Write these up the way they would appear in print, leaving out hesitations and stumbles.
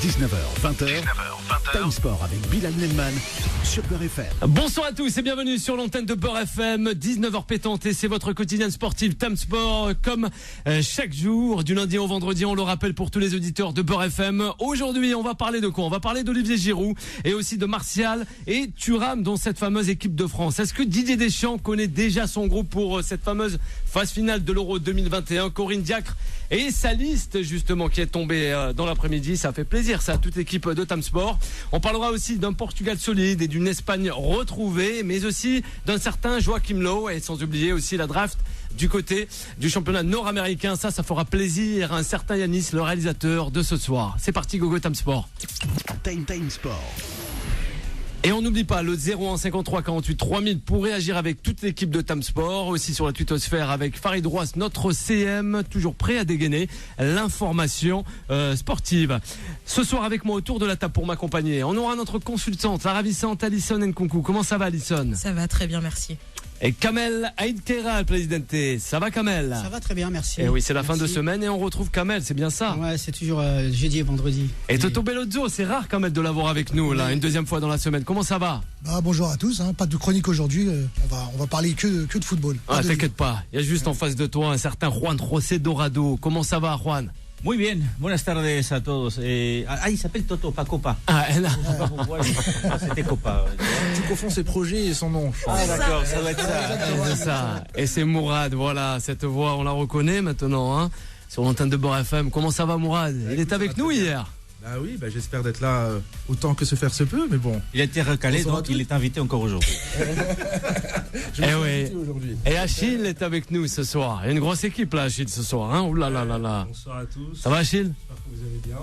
19h, 20h, Time Sport avec Bilal Nelman sur Beurre FM. Bonsoir à tous et bienvenue sur l'antenne de Beurre FM, 19h pétante, et c'est votre quotidien sportif Time Sport comme chaque jour, du lundi au vendredi, on le rappelle pour tous les auditeurs de Beurre FM. Aujourd'hui, on va parler de quoi? On va parler d'Olivier Giroud et aussi de Martial et Thuram dans cette fameuse équipe de France. Est-ce que Didier Deschamps connaît déjà son groupe pour cette fameuse phase finale de l'Euro 2021? Corinne Diacre et sa liste justement qui est tombée dans l'après-midi, ça fait plaisir ça à toute l'équipe de Time Sport. On parlera aussi d'un Portugal solide et d'une Espagne retrouvée, mais aussi d'un certain Joachim Löw, et sans oublier aussi la draft du côté du championnat nord-américain. Ça fera plaisir à un certain Yanis, le réalisateur de ce soir. C'est parti, gogo Time Sport. Time Sport. Et on n'oublie pas le 01 53 48 3000 pour réagir avec toute l'équipe de Time Sport. Aussi sur la twittosphère avec Farid Rouas, notre CM, toujours prêt à dégainer l'information sportive. Ce soir avec moi autour de la table pour m'accompagner, on aura notre consultante, la ravissante Alison Nkunku. Comment ça va, Alison? Ça va très bien, merci. Et Kamel Aïdkera, Presidente. Ça va, Kamel? Ça va très bien, merci. Et oui, c'est la fin de semaine et on retrouve Kamel, c'est bien ça? Ouais, c'est toujours jeudi et vendredi. Et Toto Bellozzo, c'est rare Kamel de l'avoir avec nous, là, une deuxième fois dans la semaine. Comment ça va? Bonjour à tous, pas de chronique aujourd'hui, on va parler que de football. Ah, t'inquiète pas, il y a juste en face de toi un certain Juan José Dorado. Comment ça va, Juan? Muy bien, buenas tardes a todos. Il s'appelle Toto, pas Copa. Ah, elle a... C'était Copa. Tu confonds ses projets et son nom. Ah d'accord, ça doit être ça. C'est ça. Et c'est Mourad, voilà, cette voix, on la reconnaît maintenant, hein, sur l'antenne de Beurre FM. Comment ça va, Mourad? Il était avec nous hier. Bah oui, j'espère d'être là autant que se faire se peut, mais bon. Il a été recalé, donc il est invité encore aujourd'hui. Oui. Et Achille est avec nous ce soir. Il y a une grosse équipe là, Achille, ce soir. Hein. Ouh là là là là. Bonsoir à tous. Ça va, Achille? J'espère que vous allez bien.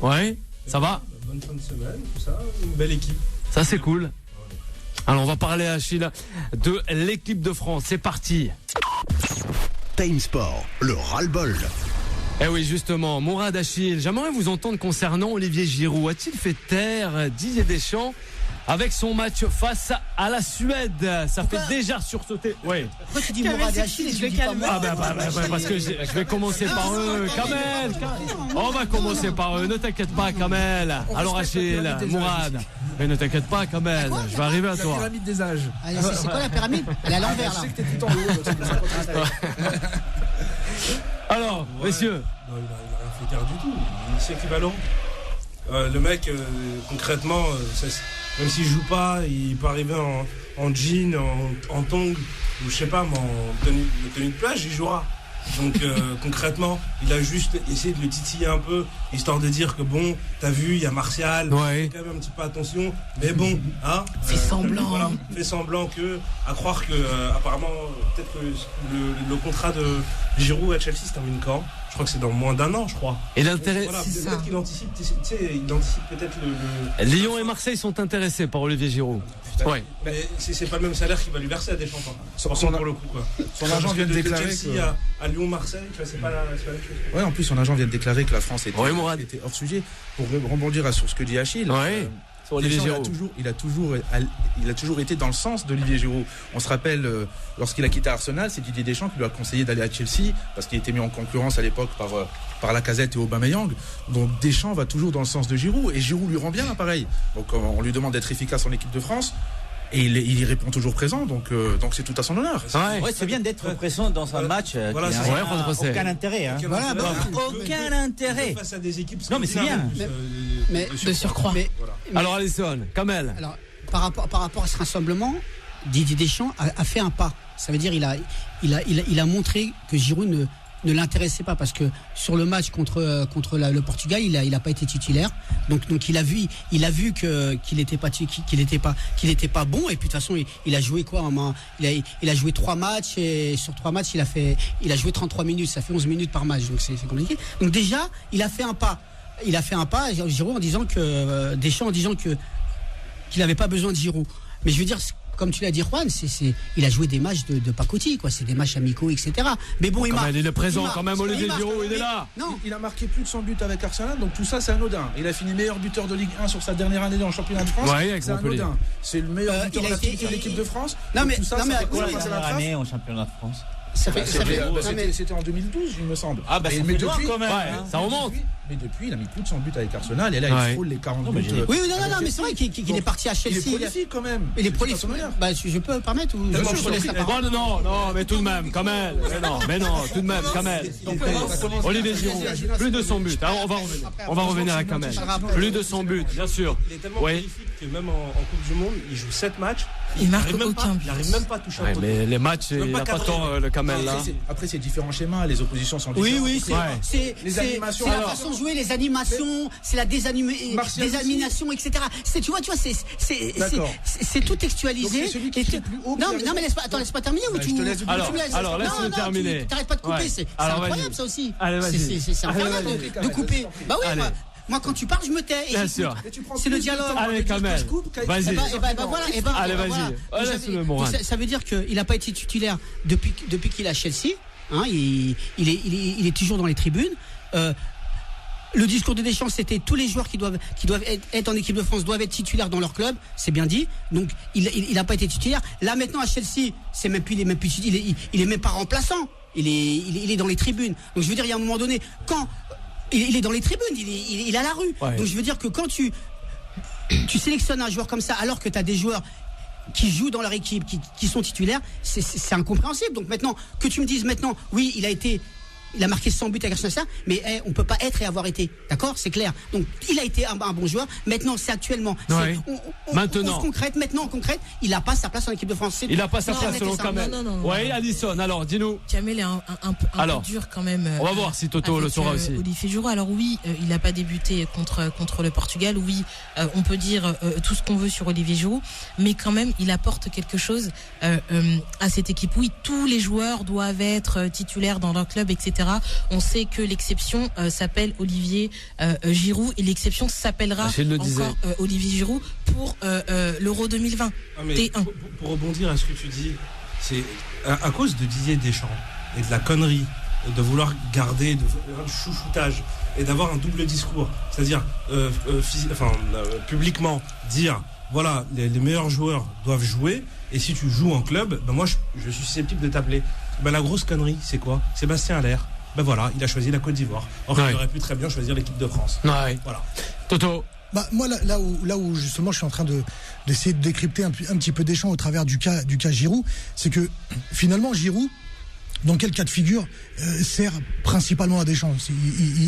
Ouais, ça va? Bonne fin de semaine, tout ça. Une belle équipe. Ça, c'est cool. Alors, on va parler, Achille, de l'équipe de France. C'est parti. Time Sport, le ras-le-bol. Eh oui, justement, Mourad, Achille, j'aimerais vous entendre concernant Olivier Giroud. A-t-il fait taire Didier Deschamps avec son match face à la Suède? Ça fait déjà sursauter. Oui. Pourquoi tu dis Mourad et Achille et tu dis pas moi? Parce que je vais commencer par eux. Kamel, on va commencer par eux. Ne t'inquiète pas, Kamel. Alors Achille, Mourad. Mais ne t'inquiète pas, Kamel. Je vais arriver à toi. La pyramide des âges. C'est quoi la pyramide? Elle est à l'envers là. Je sais que t'es tout en haut. Alors, messieurs. Non, il n'a rien fait taire du tout. C'est équivalent. Le mec, concrètement, même s'il joue pas, il peut arriver en jean, en tongs, ou je sais pas, mais en tenue de plage, il jouera. Donc concrètement, il a juste essayé de le titiller un peu, histoire de dire que bon, t'as vu, il y a Martial, ouais. Fais quand même un petit peu attention, mais bon, hein. Fais semblant. Voilà, fais semblant que, à croire que apparemment, peut-être que le contrat de Giroud à Chelsea se termine quand? Je crois que c'est dans moins d'un an, je crois. Et l'intérêt, voilà, c'est peut-être ça. qu'il anticipe, tu sais, il anticipe peut-être le... Lyon et Marseille sont intéressés par Olivier Giroud. Ouais. Mais c'est pas le même salaire qu'il va lui verser à Deschamps. Pour le coup, quoi. Son agent vient de déclarer Chelsea à Lyon, Marseille, c'est pas la même chose. Ouais, en plus son agent vient de déclarer que la France était hors sujet. Pour rebondir sur ce que dit Achille. Ouais. Deschamps, il a toujours été dans le sens d'Olivier Giroud. On se rappelle, lorsqu'il a quitté Arsenal, c'est Didier Deschamps qui lui a conseillé d'aller à Chelsea parce qu'il était mis en concurrence à l'époque par Lacazette et Aubameyang. Donc Deschamps va toujours dans le sens de Giroud et Giroud lui rend bien pareil. Donc on lui demande d'être efficace en équipe de France. Et il y répond toujours présent, donc c'est tout à son honneur. Ouais, c'est bien d'être présent dans un match voilà, qui n'a aucun intérêt. Hein. Aucun intérêt. Face à des équipes. Non, mais c'est bien. Mais de surcroît. Alors Alison, Kamel. Alors, par rapport à ce rassemblement, Didier Deschamps a fait un pas. Ça veut dire il a montré que Giroud ne l'intéressait pas parce que sur le match contre le Portugal, il a pas été titulaire. Donc il a vu qu'il était pas bon, et puis de toute façon il a joué quoi, il a joué 3 matchs, et sur 3 matchs il a joué 33 minutes, ça fait 11 minutes par match, donc c'est compliqué. Donc déjà, il a fait un pas. Giroud Deschamps en disant qu'il n'avait pas besoin de Giroud. Mais je veux dire, comme tu l'as dit, Juan, il a joué des matchs de pacotille, quoi. C'est des matchs amicaux, etc. Mais bon, il est présent quand même, Olivier Giroud, il est là. Non, il a marqué plus de 100 buts avec Arsenal, donc tout ça c'est anodin. Il a fini meilleur buteur de Ligue 1 sur sa dernière année dans le championnat de France. Ouais, c'est anodin. C'est le meilleur buteur de l'équipe de France. Non, mais C'est quoi la dernière année en championnat de France? C'était en 2012, il me semble. Ah, bah, ça fait loin quand même. Ça remonte. Mais depuis, il a mis plus de 100 buts avec Arsenal et là, il frôle les 40 buts. Oui, non, mais c'est vrai qu'il est parti à Chelsea. Il est prolifique quand même. Il est prolifique. Bah, je peux permettre ou je laisse la parole. Non, mais tout de même, quand même. Mais non, tout de même, quand même. Olivier Giroud, plus de 100 buts. On va revenir à quand même. Plus de 100 buts, bien sûr. Il est tellement prolifique que même en Coupe du Monde, il joue 7 matchs. Il marque aucun but. Il n'arrive même pas à toucher un poteau. Mais les matchs, il n'y a pas tant le Kamel là. Après, c'est différents schémas, les oppositions sont différentes. Oui, c'est la façon de jouer, les animations, c'est la désamination, etc. Tu vois, c'est tout textualisé. Non, mais laisse-moi terminer ou tu. Alors, laisse-le terminer. T'arrêtes pas de couper, c'est incroyable ça aussi. C'est incroyable de couper. Bah oui, moi, quand tu parles, je me tais. Bien sûr. C'est le dialogue. Allez, Kamel. Vas-y. Allez, vas-y. Laisse-le, Moran. Ça veut dire qu'il n'a pas été titulaire depuis qu'il est à Chelsea. Il est toujours dans les tribunes. Le discours de Deschamps, c'était tous les joueurs qui doivent être en équipe de France doivent être titulaires dans leur club. C'est bien dit. Donc, il n'a pas été titulaire. Là, maintenant, à Chelsea, il est même pas remplaçant. Il est dans les tribunes. Donc, je veux dire, il y a un moment donné, quand il est dans les tribunes, il est à la rue. Ouais. Donc je veux dire que quand tu sélectionnes un joueur comme ça, alors que tu as des joueurs qui jouent dans leur équipe, qui sont titulaires, c'est incompréhensible. Donc maintenant, que tu me dises maintenant, oui, il a marqué 100 buts avec Arsenal, mais on peut pas être et avoir été, d'accord, c'est clair. Donc il a été un bon joueur. Maintenant, c'est actuellement. Ouais. Maintenant, en concrète, il a pas sa place en équipe de France. Il a pas sa place selon Kamel. Oui, Alison. Alors, dis-nous. Kamel est un peu dur quand même. On va voir si Toto le saura aussi. Olivier Giroud. Alors oui, il n'a pas débuté contre le Portugal. Oui, on peut dire tout ce qu'on veut sur Olivier Giroud, mais quand même, il apporte quelque chose à cette équipe. Oui, tous les joueurs doivent être titulaires dans leur club, etc. On sait que l'exception s'appelle Olivier Giroud et l'exception s'appellera encore Olivier Giroud pour l'Euro 2020. Pour rebondir à ce que tu dis, c'est à cause de Didier Deschamps et de la connerie de vouloir garder du chouchoutage et d'avoir un double discours, c'est-à-dire publiquement dire voilà, les meilleurs joueurs doivent jouer et si tu joues en club, ben moi je suis susceptible de t'appeler. Ben la grosse connerie, c'est quoi? Sébastien Haller. Ben voilà, il a choisi la Côte d'Ivoire. Or, il aurait pu très bien choisir l'équipe de France. Ouais. Voilà. Toto. Bah, moi, là où justement je suis en train d'essayer de décrypter un petit peu Deschamps au travers du cas Giroud, c'est que finalement Giroud, dans quel cas de figure sert principalement à Deschamps.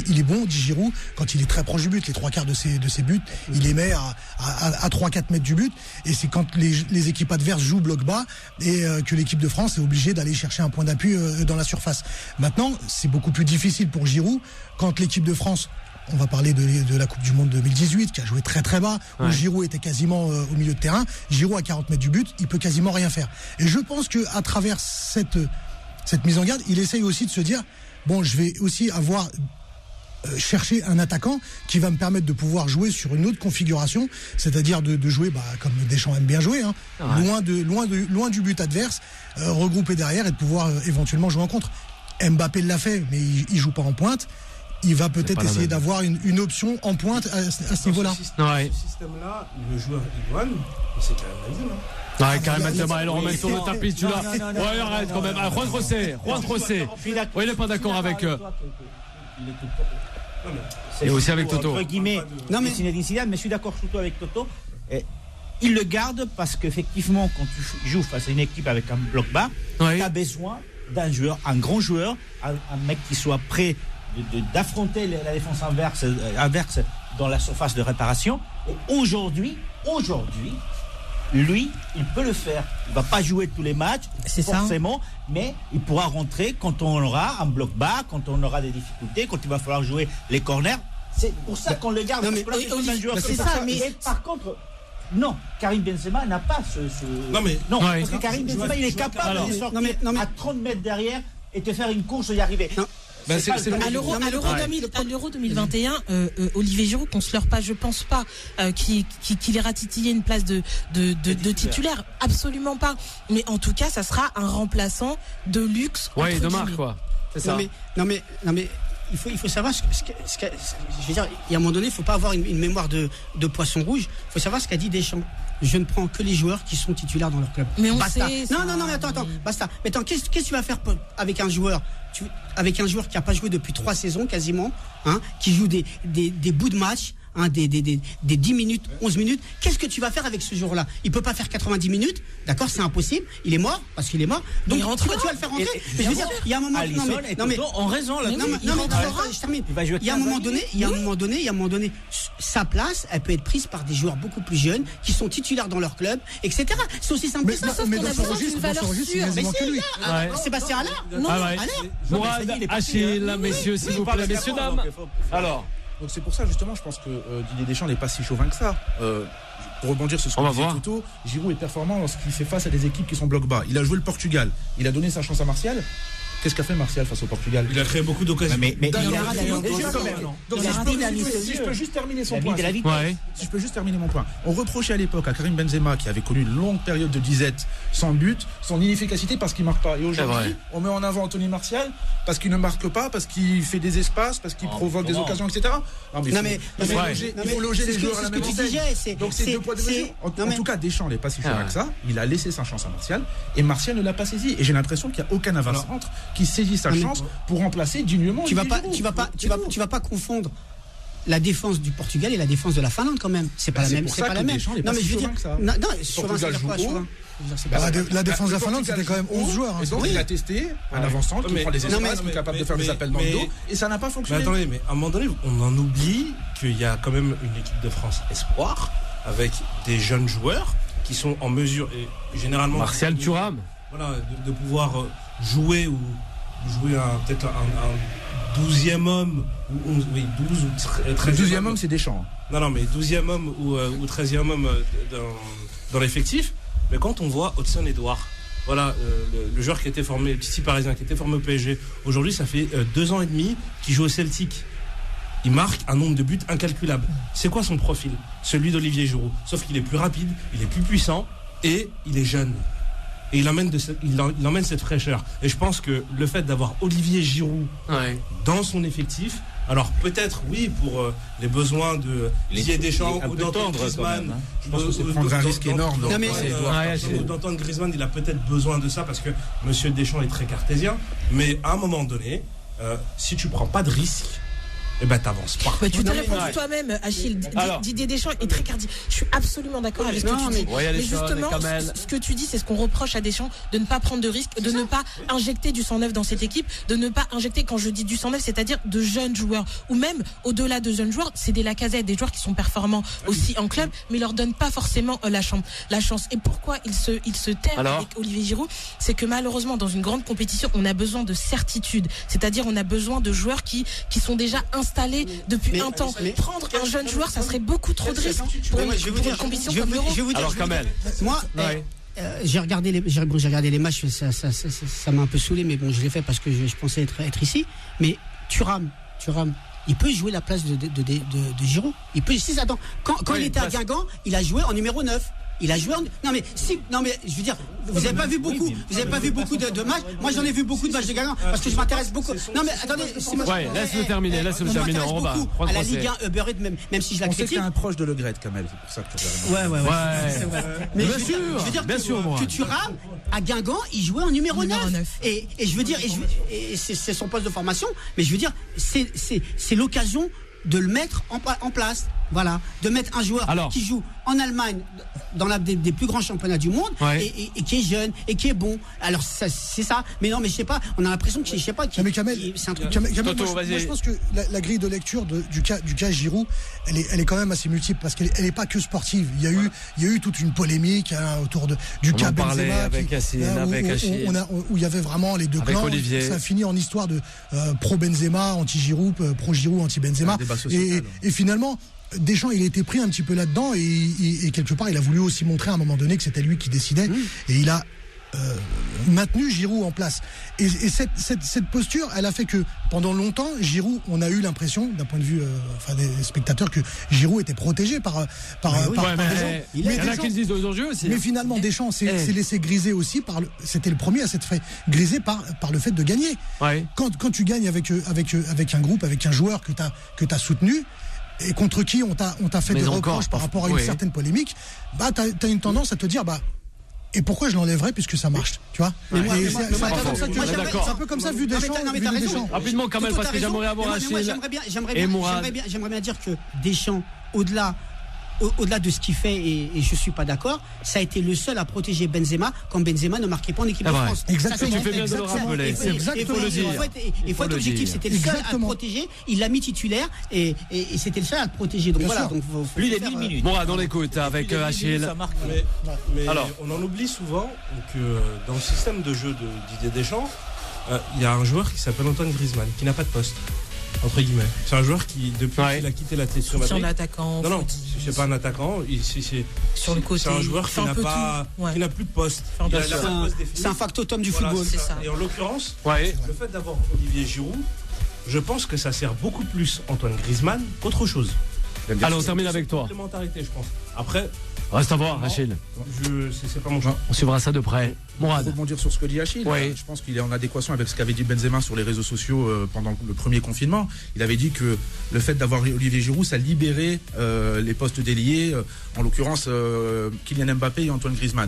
Il est bon, dit Giroud, quand il est très proche du but. Les 3/4 de ses buts, il les met à 3-4 mètres du but. Et c'est quand les équipes adverses jouent bloc bas et que l'équipe de France est obligée d'aller chercher un point d'appui dans la surface. Maintenant, c'est beaucoup plus difficile pour Giroud quand l'équipe de France... On va parler de la Coupe du Monde 2018 qui a joué très très bas, où Giroud était quasiment au milieu de terrain. Giroud à 40 mètres du but, il peut quasiment rien faire. Et je pense qu'à travers cette mise en garde, il essaye aussi de se dire, bon, je vais aussi chercher un attaquant qui va me permettre de pouvoir jouer sur une autre configuration, c'est-à-dire de jouer comme Deschamps aime bien jouer, loin du but adverse, regrouper derrière et de pouvoir éventuellement jouer en contre. Mbappé l'a fait, mais il joue pas en pointe. Il va peut-être essayer d'avoir une option en pointe à ce niveau-là. Ce système-là, le joueur Iwan, c'est quand même Karim Benzema, il le remet sur le tapis, tu l'as. Ouais, arrête quand même. Juan José. Ouais, il n'est pas d'accord avec eux. Et aussi avec Toto. Entre guillemets, Zinedine Zidane, mais je suis d'accord surtout avec Toto. Il le garde parce qu'effectivement, quand tu joues face à une équipe avec un bloc bas, tu as besoin d'un joueur, un grand joueur, un mec qui soit prêt d'affronter la défense inverse dans la surface de réparation. Et aujourd'hui, lui, il peut le faire. Il va pas jouer tous les matchs, forcément, mais il pourra rentrer quand on aura un bloc bas, quand on aura des difficultés, quand il va falloir jouer les corners. C'est pour ça qu'on le garde. Par contre, non, Karim Benzema n'a pas parce que Karim Benzema, il est capable de sortir à 30 mètres derrière et te faire une course et y arriver. Non. À l'Euro 2021, Olivier Giroud, qu'on se leurre pas, je pense pas qu'il ira titiller une place de titulaire, absolument pas. Mais en tout cas, ça sera un remplaçant de luxe. Ouais, de marque quoi. C'est ça. Non mais il faut savoir je veux dire, il y a un moment donné, il faut pas avoir une mémoire de poisson rouge. Il faut savoir ce qu'a dit Deschamps. Je ne prends que les joueurs qui sont titulaires dans leur club. Mais on basta. sait. Non, mais attends, basta. Mais attends, qu'est-ce que tu vas faire avec un joueur avec un joueur qui n'a pas joué depuis 3 saisons quasiment, hein, qui joue des bouts de match, hein, des 10 minutes, 11 minutes. Qu'est-ce que tu vas faire avec ce joueur-là? Il peut pas faire 90 minutes, d'accord, c'est impossible. Il est mort parce qu'il est mort. Donc tu vas le faire rentrer. Mais je veux dire, il y a un moment. Non mais en raison là. Non mais je termine. Il y a un moment donné, sa place, elle peut être prise par des joueurs beaucoup plus jeunes qui sont titulaires dans leur club, etc. C'est aussi simple que ça. Mais dans son registre, c'est quasiment que lui. Sébastien Haller. Non. Mourad, Achille, messieurs, s'il vous plaît, messieurs, dames. Alors. Donc c'est pour ça justement, je pense que Didier Deschamps n'est pas si chauvin que ça. Pour rebondir sur ce qu'on disait plus tôt, Giroud est performant lorsqu'il fait face à des équipes qui sont bloc bas. Il a joué le Portugal, il a donné sa chance à Martial. Qu'est-ce qu'a fait Martial face au Portugal? Il a créé beaucoup d'occasions. Mais donc si je peux juste terminer son point. Si je peux juste terminer mon point. On reprochait à l'époque à Karim Benzema, qui avait connu une longue période de disette sans but, son inefficacité parce qu'il marque pas. Et aujourd'hui, on met en avant Anthony Martial parce qu'il ne marque pas, parce qu'il fait des espaces, parce qu'il provoque des occasions, etc. Non mais il faut loger les joueurs à la même enseigne. Donc c'est 2 poids 2 mesures. En tout cas, Deschamps n'est pas si chauvin que ça. Il a laissé sa chance à Martial et Martial ne l'a pas saisi. Et j'ai l'impression qu'il n'y a aucun avant-centre qui saisit sa chance pour remplacer dignement. Tu vas pas confondre la défense du Portugal et la défense de la Finlande quand même. C'est pas la même. C'est pas la même. Non mais je veux dire la défense de la Finlande, c'était quand même 11 joueurs. Et donc il a testé un avant-centre qui prend les espaces, qui est capable de faire des appels dans le dos, et ça n'a pas fonctionné. Mais attendez, mais à un moment donné, on en oublie qu'il y a quand même une équipe de France espoir avec des jeunes joueurs qui sont en mesure, et généralement Martial Thuram, voilà, de pouvoir jouer peut-être un 12e homme ou 12 ou 13e. 12e homme, c'est Deschamps. Non, mais 12e homme ou 13e homme dans l'effectif. Mais quand on voit Hudson Edouard, voilà, le joueur qui était formé, le petit parisien qui était formé au PSG, aujourd'hui ça fait 2 ans et demi qu'il joue au Celtic. Il marque un nombre de buts incalculable. C'est quoi son profil? Celui d'Olivier Giroud. Sauf qu'il est plus rapide, il est plus puissant et il est jeune. Et il emmène cette fraîcheur. Et je pense que le fait d'avoir Olivier Giroud dans son effectif, alors peut-être oui pour les besoins de Didier Deschamps ou d'Antoine Griezmann, je pense que c'est prendre un risque énorme. D'Antoine Griezmann, il a peut-être besoin de ça parce que Monsieur Deschamps est très cartésien. Mais à un moment donné, si tu prends pas de risque, eh ben t'avances pas. Mais tu t'es répondu toi-même, Achille. Didier Deschamps est très cardi. Je suis absolument d'accord avec ce que tu dis. Mais justement, ce que tu dis, c'est ce qu'on reproche à Deschamps, de ne pas prendre de risques, de ne pas injecter du sang neuf dans cette équipe, de ne pas injecter, quand je dis du sang neuf, c'est-à-dire de jeunes joueurs, ou même au-delà de jeunes joueurs, c'est des Lacazette, des joueurs qui sont performants aussi en club, mais ils leur donnent pas forcément la chance. Et pourquoi il se terre avec Olivier Giroud, c'est que malheureusement dans une grande compétition, on a besoin de certitude, c'est-à-dire on a besoin de joueurs qui sont déjà installé depuis un temps. Prendre un jeune joueur, ça serait beaucoup trop de risques pour une compétition comme l'Euro. Alors Kamel, moi, j'ai regardé les matchs, ça m'a un peu saoulé, mais bon, je l'ai fait parce que je pensais être ici. Mais Thuram, il peut jouer la place de Giroud. Il peut. Si, attends, quand il était à Guingamp, il a joué en numéro 9. Il a joué non mais je veux dire, vous avez pas vu beaucoup de matchs. Moi j'en ai vu beaucoup de matchs de Guingamp parce que je m'intéresse beaucoup. Non mais attendez, laisse-le terminer, on va à la Ligue 1 Uber Eats, même si je la critique. On sait que t'es un proche de Le Gret, Kamel, c'est pour ça que tu regardes. Ouais. Mais je veux dire que Thuram à Guingamp, il jouait en numéro 9. Et je veux dire, c'est son poste de formation, mais je veux dire, c'est l'occasion de le mettre en place. Voilà, de mettre un joueur qui joue en Allemagne dans des plus grands championnats du monde et qui est jeune et qui est bon. Alors c'est ça. Mais non, mais je sais pas. On a l'impression que c'est un truc. Moi, je pense que la grille de lecture du cas Giroud, elle est quand même assez multiple parce qu'elle est pas que sportive. Il y a eu toute une polémique autour du cas Benzema où il y avait vraiment les deux clans. Ça a fini en histoire de pro Benzema, anti Giroud, pro Giroud, anti Benzema. Et finalement, Deschamps, il a été pris un petit peu là-dedans et quelque part, il a voulu aussi montrer à un moment donné que c'était lui qui décidait. Et il a maintenu Giroud en place. Et cette posture, elle a fait que pendant longtemps, Giroud, on a eu l'impression, d'un point de vue des spectateurs, que Giroud était protégé par Deschamps. Il y en a qui se disent aux enjeux aussi. Mais finalement, Deschamps s'est laissé griser aussi c'était le premier à s'être fait griser par le fait de gagner. Ouais. Quand tu gagnes avec un groupe, avec un joueur que t'as soutenu, et contre qui on t'a fait des reproches par rapport à une certaine polémique, bah t'as une tendance à te dire et pourquoi je l'enlèverais puisque ça marche, tu vois. C'est un peu comme ça vu Deschamps. Rapidement quand même, parce que j'aimerais avoir j'aimerais bien dire que Deschamps, au-delà de ce qu'il fait, et je suis pas d'accord, ça a été le seul à protéger Benzema quand Benzema ne marquait pas en équipe de France. Exactement. Tu fais bien de le rappeler. C'est exactement le dire. Il faut être objectif. C'était le seul à le protéger. Il l'a mis titulaire et c'était le seul à le protéger. Donc voilà. Donc lui, il est 1000 minutes. Bon, dans l'écoute avec Achille. Mais alors, on en oublie souvent que dans le système de jeu de Didier Deschamps, il y a un joueur qui s'appelle Antoine Griezmann qui n'a pas de poste. Entre guillemets. C'est un joueur qui, depuis qu'il a quitté la tête sur Madrid. Sur l'attaquant. Non, c'est pas un attaquant. Sur le côté. C'est un joueur qui n'a plus de poste. C'est un factotum du football. C'est ça. Et en l'occurrence, le fait d'avoir Olivier Giroud, je pense que ça sert beaucoup plus Antoine Griezmann qu'autre chose. Allez, on termine avec toi. Complémentarité, je pense. Après. Reste à voir, Achille. C'est pas mon choix. On suivra ça de près. Mourad. Pour rebondir sur ce que dit Achille, je pense qu'il est en adéquation avec ce qu'avait dit Benzema sur les réseaux sociaux pendant le premier confinement. Il avait dit que le fait d'avoir Olivier Giroud, ça libérait les postes déliés, en l'occurrence Kylian Mbappé et Antoine Griezmann.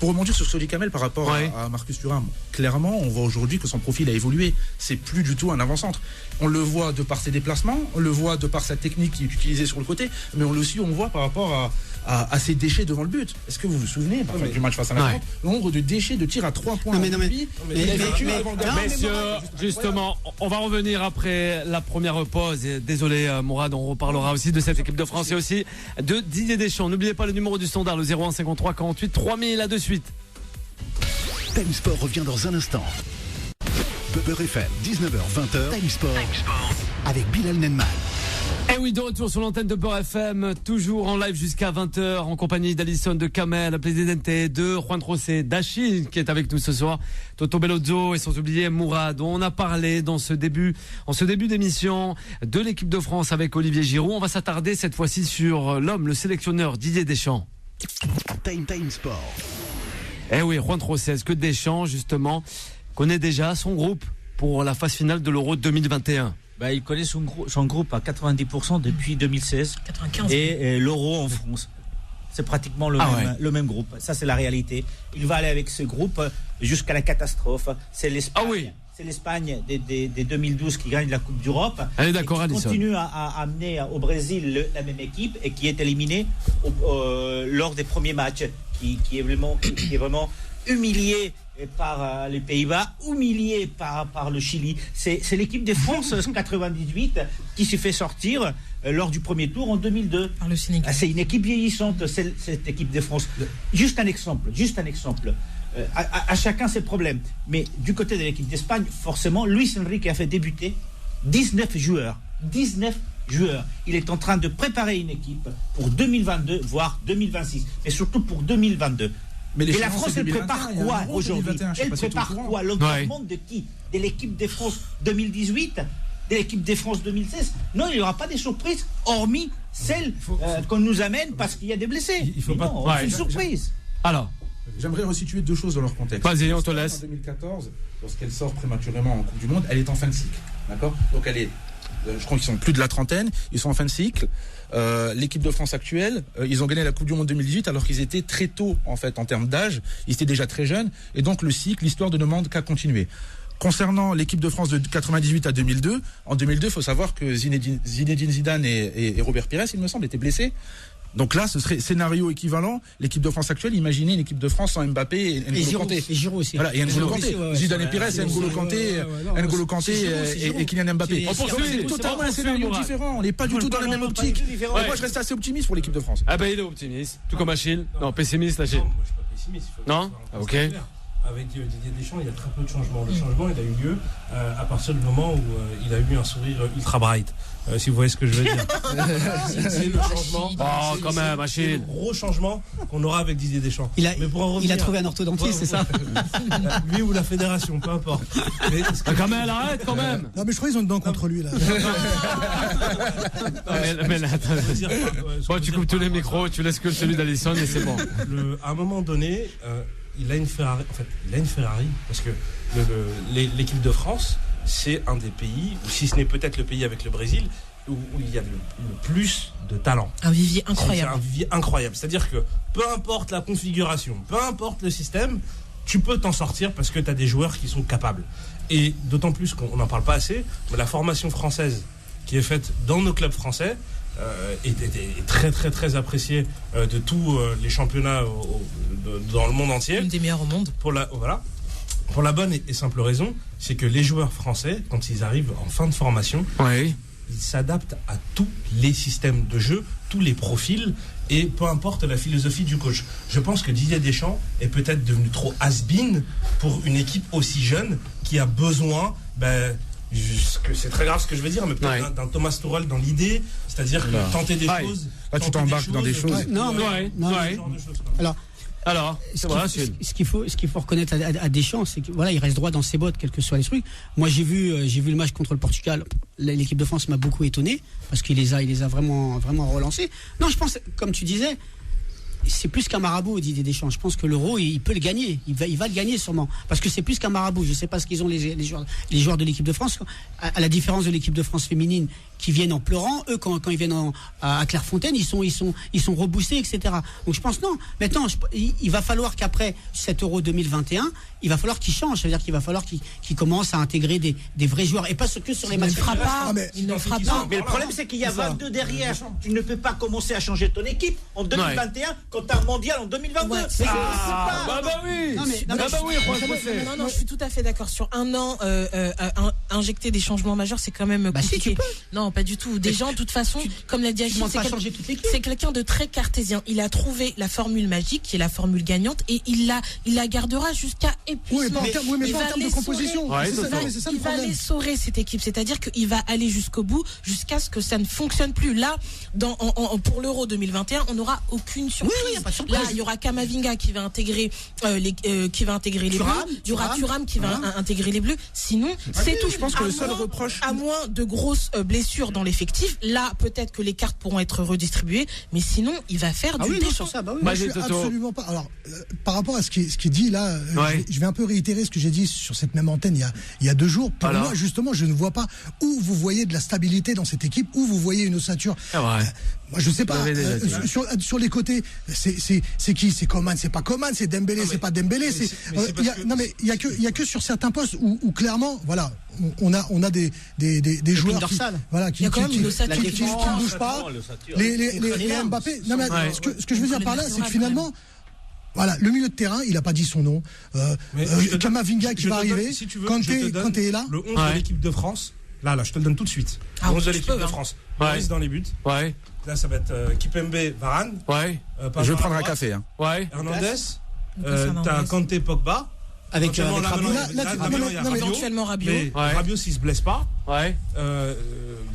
Pour rebondir sur Soli Kamel par rapport à Marcus Thuram, clairement, on voit aujourd'hui que son profil a évolué. C'est plus du tout un avant-centre. On le voit de par ses déplacements, on le voit de par sa technique qui est utilisée sur le côté, mais on le voit par rapport à ses déchets devant le but. Est-ce que vous vous souvenez du match face à la France, le nombre de déchets de tir à 3 points? Messieurs, justement, on va revenir après la première pause. Désolé, Mourad, on reparlera aussi de cette équipe de France et aussi de Didier Deschamps. N'oubliez pas le numéro du standard, le 01 53 48 3000 à de suite. Time Sport revient dans un instant. Beurre FM, 19h-20h. Time Sport avec Bilal Nenman. Et oui, de retour sur l'antenne de Beurre FM, toujours en live jusqu'à 20h, en compagnie d'Alison, de Kamel, Presidente, de Juan José, d'Achille, qui est avec nous ce soir, Toto Bellozzo et sans oublier Mourad. On a parlé en ce début d'émission de l'équipe de France avec Olivier Giroud. On va s'attarder cette fois-ci sur l'homme, le sélectionneur Didier Deschamps. Time Sport. Eh oui, Juan José, est-ce que Deschamps, justement, connaît déjà son groupe pour la phase finale de l'Euro 2021? Il connaît son groupe à 90% depuis 2016. 95. Et l'Euro en France. C'est pratiquement le même groupe. Ça, c'est la réalité. Il va aller avec ce groupe jusqu'à la catastrophe. C'est l'Espagne. C'est l'Espagne des 2012 qui gagne la Coupe d'Europe. Allez, d'accord, qui continue à amener au Brésil la même équipe et qui est éliminée lors des premiers matchs. Qui est vraiment humilié par les Pays-Bas, humilié par le Chili. C'est l'équipe de France 98 qui s'est fait sortir lors du premier tour en 2002. Par le Sénégal. C'est une équipe vieillissante, cette équipe de France. Juste un exemple. À chacun ses problèmes. Mais du côté de l'équipe d'Espagne, forcément, Luis Enrique a fait débuter 19 joueurs. 19 joueurs. Il est en train de préparer une équipe pour 2022, voire 2026. Mais surtout pour 2022. Mais et la France, elle prépare quoi aujourd'hui? Elle prépare quoi? L'augmentation de qui? De l'équipe de France 2018? De l'équipe de France 2016? Non, il n'y aura pas de surprises, hormis celle qu'on nous amène parce qu'il y a des blessés. C'est une surprise. Alors, j'aimerais resituer deux choses dans leur contexte. Vas-y, on te laisse. En 2014, lorsqu'elle sort prématurément en Coupe du Monde, elle est en fin de cycle. D'accord? Donc elle est... Je crois qu'ils sont plus de la trentaine, ils sont en fin de cycle. L'équipe de France actuelle, ils ont gagné la Coupe du Monde 2018 alors qu'ils étaient très tôt en fait en termes d'âge, ils étaient déjà très jeunes et donc le cycle, l'histoire ne demande qu'à continuer. Concernant l'équipe de France de 98 à 2002, en 2002, il faut savoir que Zinedine Zidane et Robert Pires, il me semble, étaient blessés. Donc là, ce serait scénario équivalent. L'équipe de France actuelle, imaginez une équipe de France sans Mbappé et N'Golo Kanté. Et Giroud aussi. Voilà, et N'Golo Kanté. Zidane et Pires, N'Golo Kanté et Kylian Mbappé. C'est totalement un scénario différent. On n'est pas du tout dans la même optique. Moi, je reste assez optimiste pour l'équipe de France. Ah ben, il est optimiste. Tout comme Achille. Non, pessimiste, Achille. Non, moi, je suis pas pessimiste. Non? Ok. avec Didier Deschamps, il y a très peu de changements. Le changement, il a eu lieu à partir du moment où il a eu un sourire ultra bright. Si vous voyez ce que je veux dire. C'est le changement. Oh, quand même, Achille. C'est le gros changement qu'on aura avec Didier Deschamps. Il a trouvé un orthodontiste, c'est ça? Lui ou la fédération, peu importe. Mais quand même, arrête quand même. Non, mais je crois qu'ils ont une dent contre lui là. Mais là, attends. Bon, tu coupes tous les micros, tu laisses que celui d'Alisson et c'est bon. À un moment donné, il a une Ferrari. En fait, il a une Ferrari parce que l'équipe de France, c'est un des pays, ou si ce n'est peut-être le pays avec le Brésil, où il y a le plus de talent. Un vivier incroyable. C'est un vivier incroyable. C'est-à-dire que peu importe la configuration, peu importe le système, tu peux t'en sortir parce que tu as des joueurs qui sont capables. Et d'autant plus qu'on n'en parle pas assez, mais la formation française qui est faite dans nos clubs français est très très très appréciée de tous les championnats dans le monde entier. Une des meilleures au monde. Pour la bonne et simple raison, c'est que les joueurs français, quand ils arrivent en fin de formation, ils s'adaptent à tous les systèmes de jeu, tous les profils, et peu importe la philosophie du coach. Je pense que Didier Deschamps est peut-être devenu trop has-been pour une équipe aussi jeune qui a besoin, c'est très grave ce que je vais dire, mais peut-être d'un Thomas Tuchel dans l'idée, c'est-à-dire tenter des choses. Là, tu t'embarques dans des choses. Alors, ce qu'il faut reconnaître à Deschamps, c'est que voilà, il reste droit dans ses bottes, quels que soient les trucs. Moi, j'ai vu le match contre le Portugal. L'équipe de France m'a beaucoup étonné parce qu'il les a vraiment relancés. Non, je pense, comme tu disais, c'est plus qu'un marabout, Didier Deschamps. Je pense que l'Euro, il peut le gagner. Il va le gagner sûrement. Parce que c'est plus qu'un marabout. Je ne sais pas ce qu'ils ont les joueurs de l'équipe de France. À la différence de l'équipe de France féminine qui viennent en pleurant, eux, quand ils viennent à Clairefontaine, ils sont reboostés, etc. Donc je pense non. Maintenant, il va falloir qu'après cet Euro 2021, il va falloir qu'il change. C'est-à-dire qu'il va falloir qu'il commence à intégrer des vrais joueurs et pas que sur les matchs. Il ne fera pas. Mais le problème, c'est qu'il y a 22 derrière. Tu ne peux pas commencer à changer ton équipe en 2021 quand tu as un mondial en 2022. Ouais, Non, je suis tout à fait d'accord. Sur un an, injecter des changements majeurs, c'est quand même compliqué. Si, tu peux. Non, pas du tout. Déjà, de toute façon, comme l'a dit Achille, c'est quelqu'un de très cartésien. Il a trouvé la formule magique, qui est la formule gagnante, et il la gardera jusqu'à épuisement. Mais pas en termes de composition. Il va l'essorer, cette équipe. C'est-à-dire qu'il va aller jusqu'au bout, jusqu'à ce que ça ne fonctionne plus. Là, pour l'Euro 2021, on n'aura aucune surprise. Là, il y aura Kamavinga qui va intégrer les Bleus. Il y aura Thuram qui va intégrer les Bleus. Sinon, c'est tout. Je pense que le seul reproche, à moins de grosses blessures dans l'effectif, là peut-être que les cartes pourront être redistribuées, mais sinon il va faire du défense. Sur ça, Moi, je suis absolument pas. Alors, par rapport à ce qui est dit là, je vais un peu réitérer ce que j'ai dit sur cette même antenne il y a 2 jours. Pour moi, justement, je ne vois pas où vous voyez de la stabilité dans cette équipe, où vous voyez une ossature. Moi, je sais pas. Sur les côtés, c'est qui? C'est Coman, c'est pas Coman, c'est Dembélé, c'est pas Dembélé. Il y a que sur certains postes où clairement, voilà, on a des joueurs qui ne bougent pas. Les Mbappé. Non, mais ce que je veux dire par là, c'est que finalement, voilà, le milieu de terrain, il n'a pas dit son nom. Kamavinga qui va arriver. Quand tu es là. Le 11 de l'équipe de France. Là, je te le donne tout de suite. Le 11 de l'équipe de France. Maurice dans les buts. Là, ça va être Kipembe, Varane. Je vais prendre un café. Hernandez. T'as Kanté, Pogba. Avec éventuellement Rabiot. Rabiot s'il se blesse pas.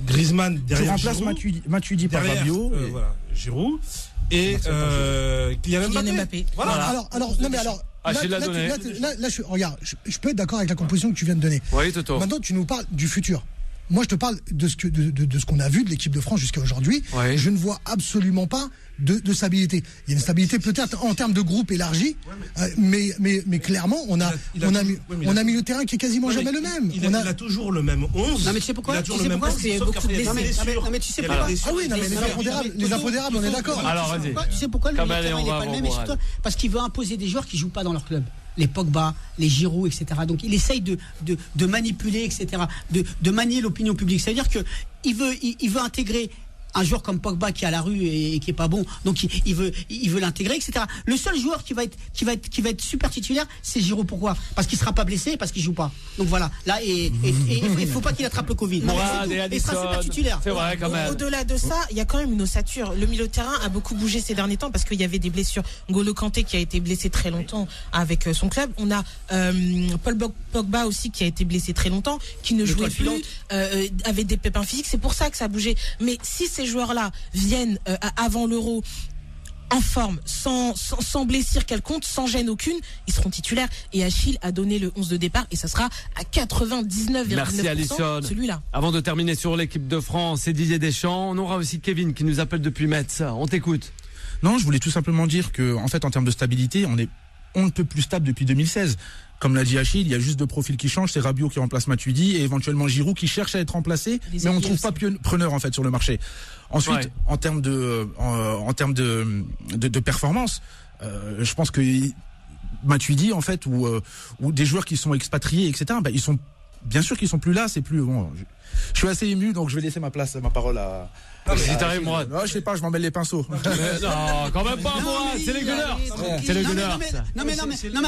Griezmann derrière. Tu remplaces Matuidi par Rabiot. Giroud. Et Kylian Mbappé. Voilà. Regarde, je peux être d'accord avec la composition que tu viens de donner. Maintenant, tu nous parles du futur. Moi, je te parle de ce qu'on a vu de l'équipe de France jusqu'à aujourd'hui. Je ne vois absolument pas de stabilité. Il y a une stabilité peut-être en termes de groupe élargi, mais clairement, on a mis le terrain qui est quasiment jamais le même. Il a toujours le même 11. Non, mais tu sais pourquoi? C'est beaucoup de blessés. Non, mais tu sais pourquoi? Ah oui, les impondérables, on est d'accord. Alors, vas-y. Tu sais pourquoi le milieu de terrain n'est pas le même? Parce qu'il veut imposer des joueurs qui jouent pas dans leur club. Les Pogba, les Giroud, etc. Donc il essaye de manipuler, etc. De manier l'opinion publique. C'est-à-dire que il veut intégrer un joueur comme Pogba qui est à la rue et qui est pas bon, donc il veut l'intégrer, etc. Le seul joueur qui va être super titulaire, c'est Giroud. Pourquoi? Parce qu'il sera pas blessé, parce qu'il joue pas. Donc voilà. Là, et il faut pas qu'il attrape le Covid. Mourad et il sera super titulaire. C'est vrai quand même. Au-delà de ça, il y a quand même une ossature. Le milieu de terrain a beaucoup bougé ces derniers temps parce qu'il y avait des blessures. N'Golo Kanté qui a été blessé très longtemps avec son club. On a Paul Pogba aussi qui a été blessé très longtemps, qui ne jouait plus, avait des pépins physiques. C'est pour ça que ça a bougé. Mais si ces joueurs-là viennent avant l'Euro en forme, sans blessure quelconque, sans gêne aucune, ils seront titulaires. Et Achille a donné le 11 de départ et ça sera à 99,9%. Merci Alison. Celui-là. Avant de terminer sur l'équipe de France et Didier Deschamps, on aura aussi Kevin qui nous appelle depuis Metz. On t'écoute. Non, je voulais tout simplement dire que, en fait, en termes de stabilité, on ne peut plus stable depuis 2016. Comme l'a dit Achille, il y a juste deux profils qui changent, c'est Rabiot qui remplace Matuidi et éventuellement Giroud qui cherche à être remplacé, mais on ne trouve pas preneur en fait sur le marché. Ensuite, en termes de performance, je pense que Matuidi en fait ou des joueurs qui sont expatriés, etc. Ils sont bien sûr qu'ils sont plus là, c'est plus bon. Je suis assez ému, donc je vais laisser ma parole à. Si t'arrives, Mourad. Non, je sais pas, je m'en mêle les pinceaux. Non, quand même pas, Mourad. C'est les Gunners. C'est les Gunners. Non mais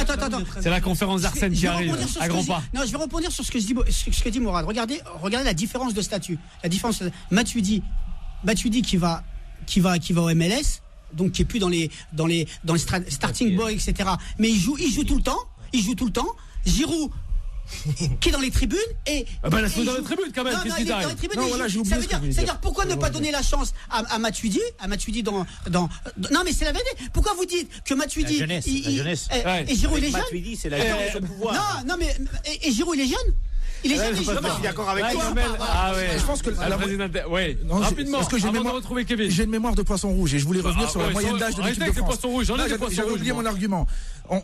attends. C'est la conférence d'Arsène qui arrive à grands pas. Non, je vais rebondir sur ce que dit Mourad. Regardez la différence de statut. La différence. Matuidi qui va au MLS, donc qui est plus dans les starting boys, etc. Mais il joue tout le temps. Giroud qui est dans les tribunes et laisse-le dans les tribunes quand même. Qu'est-ce qui t'arrive? C'est-à-dire pourquoi ne pas donner la chance à Matuidi dans non mais c'est la vérité. Pourquoi vous dites que Matuidi la jeunesse. Et Giroud il est jeune? Matuidi c'est la jeunesse au pouvoir. Non mais et Giroud il est jeune? Il est jeune. Je suis d'accord avec toi. Je pense que rapidement. Parce que j'ai une mémoire de poisson rouge et je voulais revenir sur la moyenne d'âge de l'équipe de France. J'avais oublié mon argument.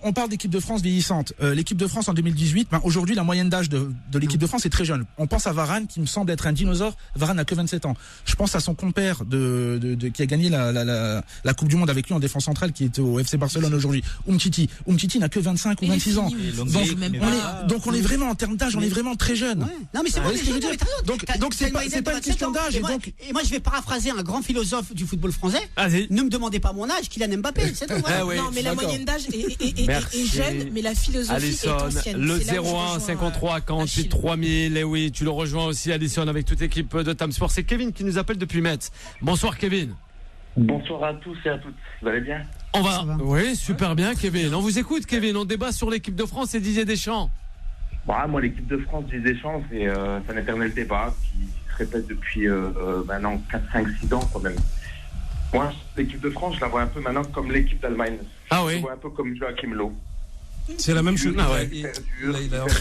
On parle d'équipe de France vieillissante. L'équipe de France en 2018, aujourd'hui la moyenne d'âge de l'équipe de France est très jeune. On pense à Varane qui me semble être un dinosaure. Varane n'a que 27 ans. Je pense à son compère qui a gagné la Coupe du Monde avec lui en défense centrale qui est au FC Barcelone aujourd'hui. Umtiti n'a que 25 ou 26 ans. Donc on est vraiment en termes d'âge, on est vraiment très jeune. Non mais c'est pas ce que je veux dire. Donc c'est pas une question d'âge. Et moi je vais paraphraser un grand philosophe du football français. Ne me demandez pas mon âge, Kylian Mbappé. C'est tout. Non mais la moyenne d'âge est jeune, mais la philosophie Alison, est ancienne. Le 01 53 48 3000. Et oui, tu le rejoins aussi, Alison, avec toute l'équipe de Tam Sport. C'est Kevin qui nous appelle depuis Metz. Bonsoir Kevin. Bonsoir à tous et à toutes. Vous allez bien? On va. Oui, super bien Kevin. On vous écoute Kevin. On débat sur l'équipe de France et Didier Deschamps. Moi, l'équipe de France, Didier Deschamps, c'est un éternel débat qui se répète depuis maintenant 4, 5, 6 ans quand même. Moi, l'équipe de France, je la vois un peu maintenant comme l'équipe d'Allemagne. Ah oui. Je la vois un peu comme Joachim Löw. C'est la même chose.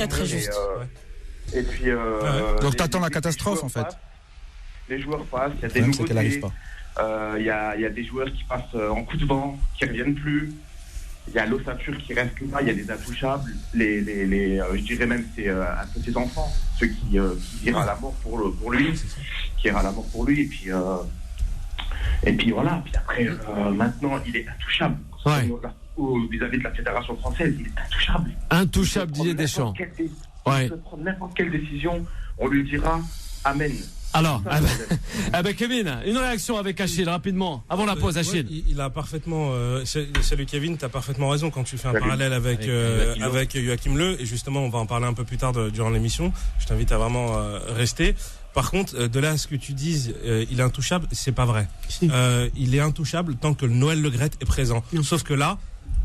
Très juste. Et puis. Donc t'attends la catastrophe en fait. Les joueurs passent, il y a des nouveautés. Il y a des joueurs qui passent en coup de vent, qui ne reviennent plus. Il y a l'ossature qui reste là, il y a les intouchables, je dirais même c'est un peu ses enfants, ceux qui ira à la mort pour lui, et puis voilà. Puis après, maintenant, il est intouchable. Vis-à-vis de la fédération française, il est intouchable. Intouchable, Didier Deschamps. Il peut prendre n'importe quelle décision, on lui dira amen. Alors, Kevin, une réaction avec Achille, rapidement, avant la pause, Achille. Il a parfaitement, salut Kevin, tu as parfaitement raison quand tu fais un parallèle avec Joachim Löw, et justement, on va en parler un peu plus tard durant l'émission. Je t'invite à vraiment rester. Par contre, de là à ce que tu dises, il est intouchable, c'est pas vrai. Il est intouchable tant que Noël Le Graët est présent. Sauf que là,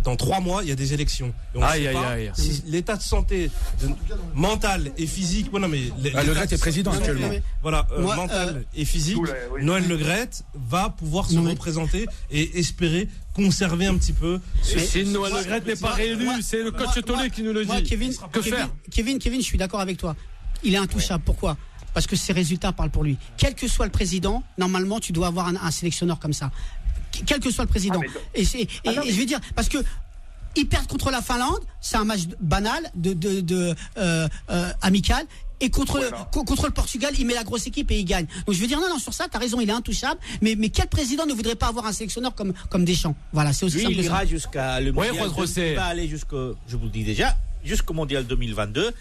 dans 3 mois, il y a des élections. Et on sait pas si l'état de santé mental et physique. Le Graët est président actuellement. Voilà, mental et physique. Noël Le Graët va pouvoir se représenter et espérer conserver un petit peu. Si Noël Le Graët n'est pas réélu, c'est le coach Tollet qui nous le dit. Kevin, je suis d'accord avec toi. Il est intouchable. Pourquoi? Parce que ses résultats parlent pour lui. Quel que soit le président, normalement, tu dois avoir un sélectionneur comme ça. Quel que soit le président. Et je vais dire, parce que ils perdent contre la Finlande, c'est un match banal, amical. Et contre le Portugal, il met la grosse équipe et il gagne. Donc je veux dire, non, sur ça, t'as raison, il est intouchable. Mais quel président ne voudrait pas avoir un sélectionneur comme Deschamps? Voilà, c'est aussi simple. Il ira jusqu'à le mondial. Il va aller je vous le dis déjà, jusqu'au mondial 2022.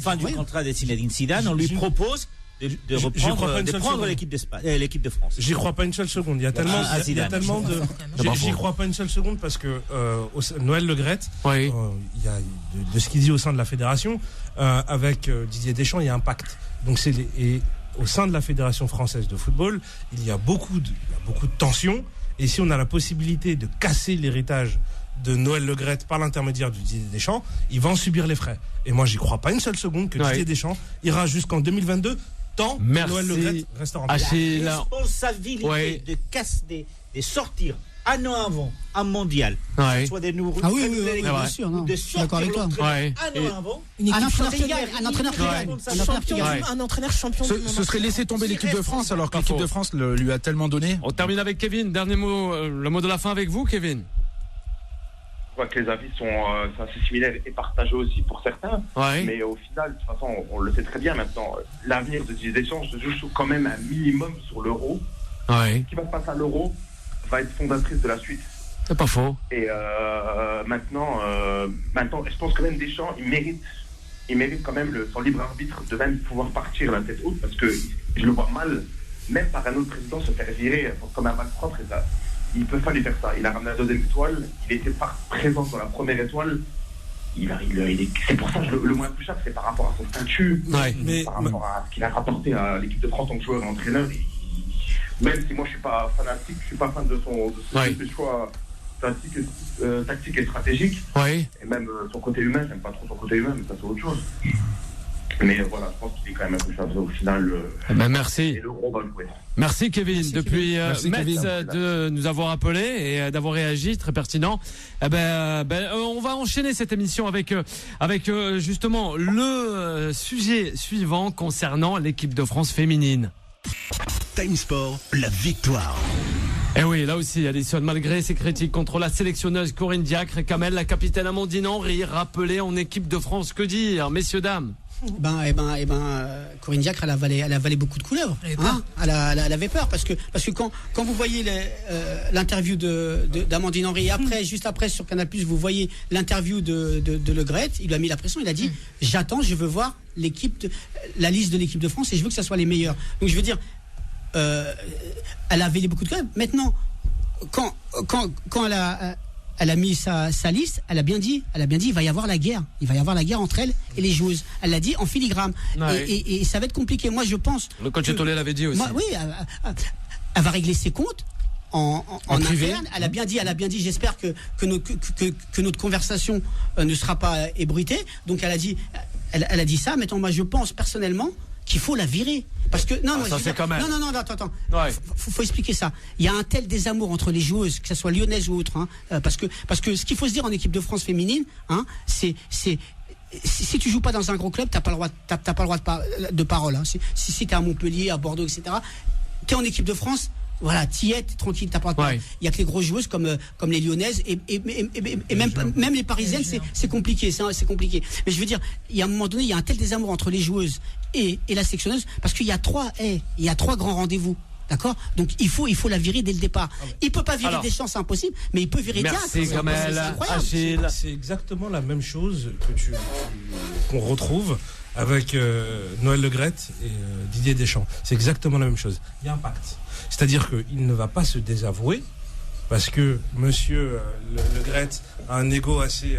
Fin du contrat de Zinedine Zidane. On lui propose de reprendre, de prendre l'équipe de France. J'y crois pas une seule seconde. Il y a tellement de. J'y crois pas une seule seconde parce que Noël Le Graët, il y a de ce qu'il dit au sein de la fédération, avec Didier Deschamps, il y a un pacte. Donc et au sein de la fédération française de football, il y a beaucoup de tensions. Et si on a la possibilité de casser l'héritage de Noël Le Graët par l'intermédiaire de Didier Deschamps, il va en subir les frais. Et moi, j'y crois pas une seule seconde que Didier Deschamps ira jusqu'en 2022 tant que Noël Le Graët restera en place. La responsabilité de sortir un an avant un mondial, soit des nouveaux, bien sûr, non. de sortir l'entraîneur un an avant, un entraîneur champion. Ce serait laisser tomber l'équipe de France alors que l'équipe de France lui a tellement donné. On termine avec Kevin. Dernier mot, le mot de la fin avec vous, Kevin. Je crois que les avis sont assez similaires et partagés aussi pour certains. Mais au final, de toute façon, on le sait très bien maintenant, l'avenir de Didier Deschamps se joue quand même un minimum sur l'Euro. Ce qui va se passer à l'Euro va être fondatrice de la suite. C'est pas faux. Et maintenant, je pense que même Deschamps, il mérite quand même son libre arbitre de même pouvoir partir la tête haute, parce que je le vois mal, même par un autre président, se faire virer comme un match propre. Et ça, il peut pas lui faire ça. Il a ramené la deuxième étoile, il était pas présent dans la première étoile. C'est pour ça que le moins touchable, c'est par rapport à son statut, par rapport à ce qu'il a rapporté à l'équipe de France en tant que joueur et entraîneur. Même si moi je suis pas fanatique, je suis pas fan de ses choix tactiques et stratégiques. Et même son côté humain, j'aime pas trop son côté humain, mais ça c'est autre chose. Mais voilà, je pense qu'il est quand même un peu chargé au final. Merci. Et l'Euro va jouer. Merci Kevin, depuis Metz de nous avoir appelé et d'avoir réagi, très pertinent. On va enchaîner cette émission avec justement le sujet suivant concernant l'équipe de France féminine. Time Sport, la victoire. Et oui, là aussi, Alison, malgré ses critiques contre la sélectionneuse Corinne Diacre, Kamel, la capitaine Amandine Henry, rappelée en équipe de France, que dire, messieurs, dames? Corinne Diacre, elle avalé beaucoup de couleuvres. Elle avait peur parce que quand vous voyez l'interview d'Amandine Henry et juste après sur Canal+, vous voyez l'interview de Le Graët, il lui a mis la pression, il a dit j'attends, je veux voir la liste de l'équipe de France et je veux que ça soit les meilleurs. Donc je veux dire, elle a avalé beaucoup de couleuvres. Maintenant, quand elle a mis sa liste, elle a bien dit, il va y avoir la guerre. Il va y avoir la guerre entre elle et les joueuses. Elle l'a dit en filigrane. Et ça va être compliqué. Moi, je pense. Le coach Tollet l'avait dit aussi. Elle va régler ses comptes en interne. Elle a bien dit, j'espère que notre conversation ne sera pas ébruitée. Donc, elle a dit ça. Maintenant, moi, je pense personnellement qu'il faut la virer. Parce que attends. Faut expliquer ça. Il y a un tel désamour entre les joueuses, que ce soit lyonnaises ou autres, parce que ce qu'il faut se dire en équipe de France féminine, c'est si tu joues pas dans un gros club, t'as pas le droit de parole. Si t'es à Montpellier, à Bordeaux, etc., t'es en équipe de France. Voilà, t'y es, t'es tranquille, t'as pas de parole. Il y a que les grosses joueuses comme les lyonnaises et même les parisiennes, c'est compliqué, c'est compliqué. Mais je veux dire, il y a un moment donné, il y a un tel désamour entre les joueuses et la sélectionneuse parce qu'il y a trois grands rendez-vous. D'accord? Donc il faut la virer dès le départ. Il peut pas virer Deschamps, c'est impossible, mais il peut virer Diacre. C'est exactement la même chose qu'on retrouve avec Noël Le Graët et Didier Deschamps. C'est exactement la même chose. Il y a un pacte. C'est-à-dire qu'il ne va pas se désavouer parce que monsieur Le Graët a un ego assez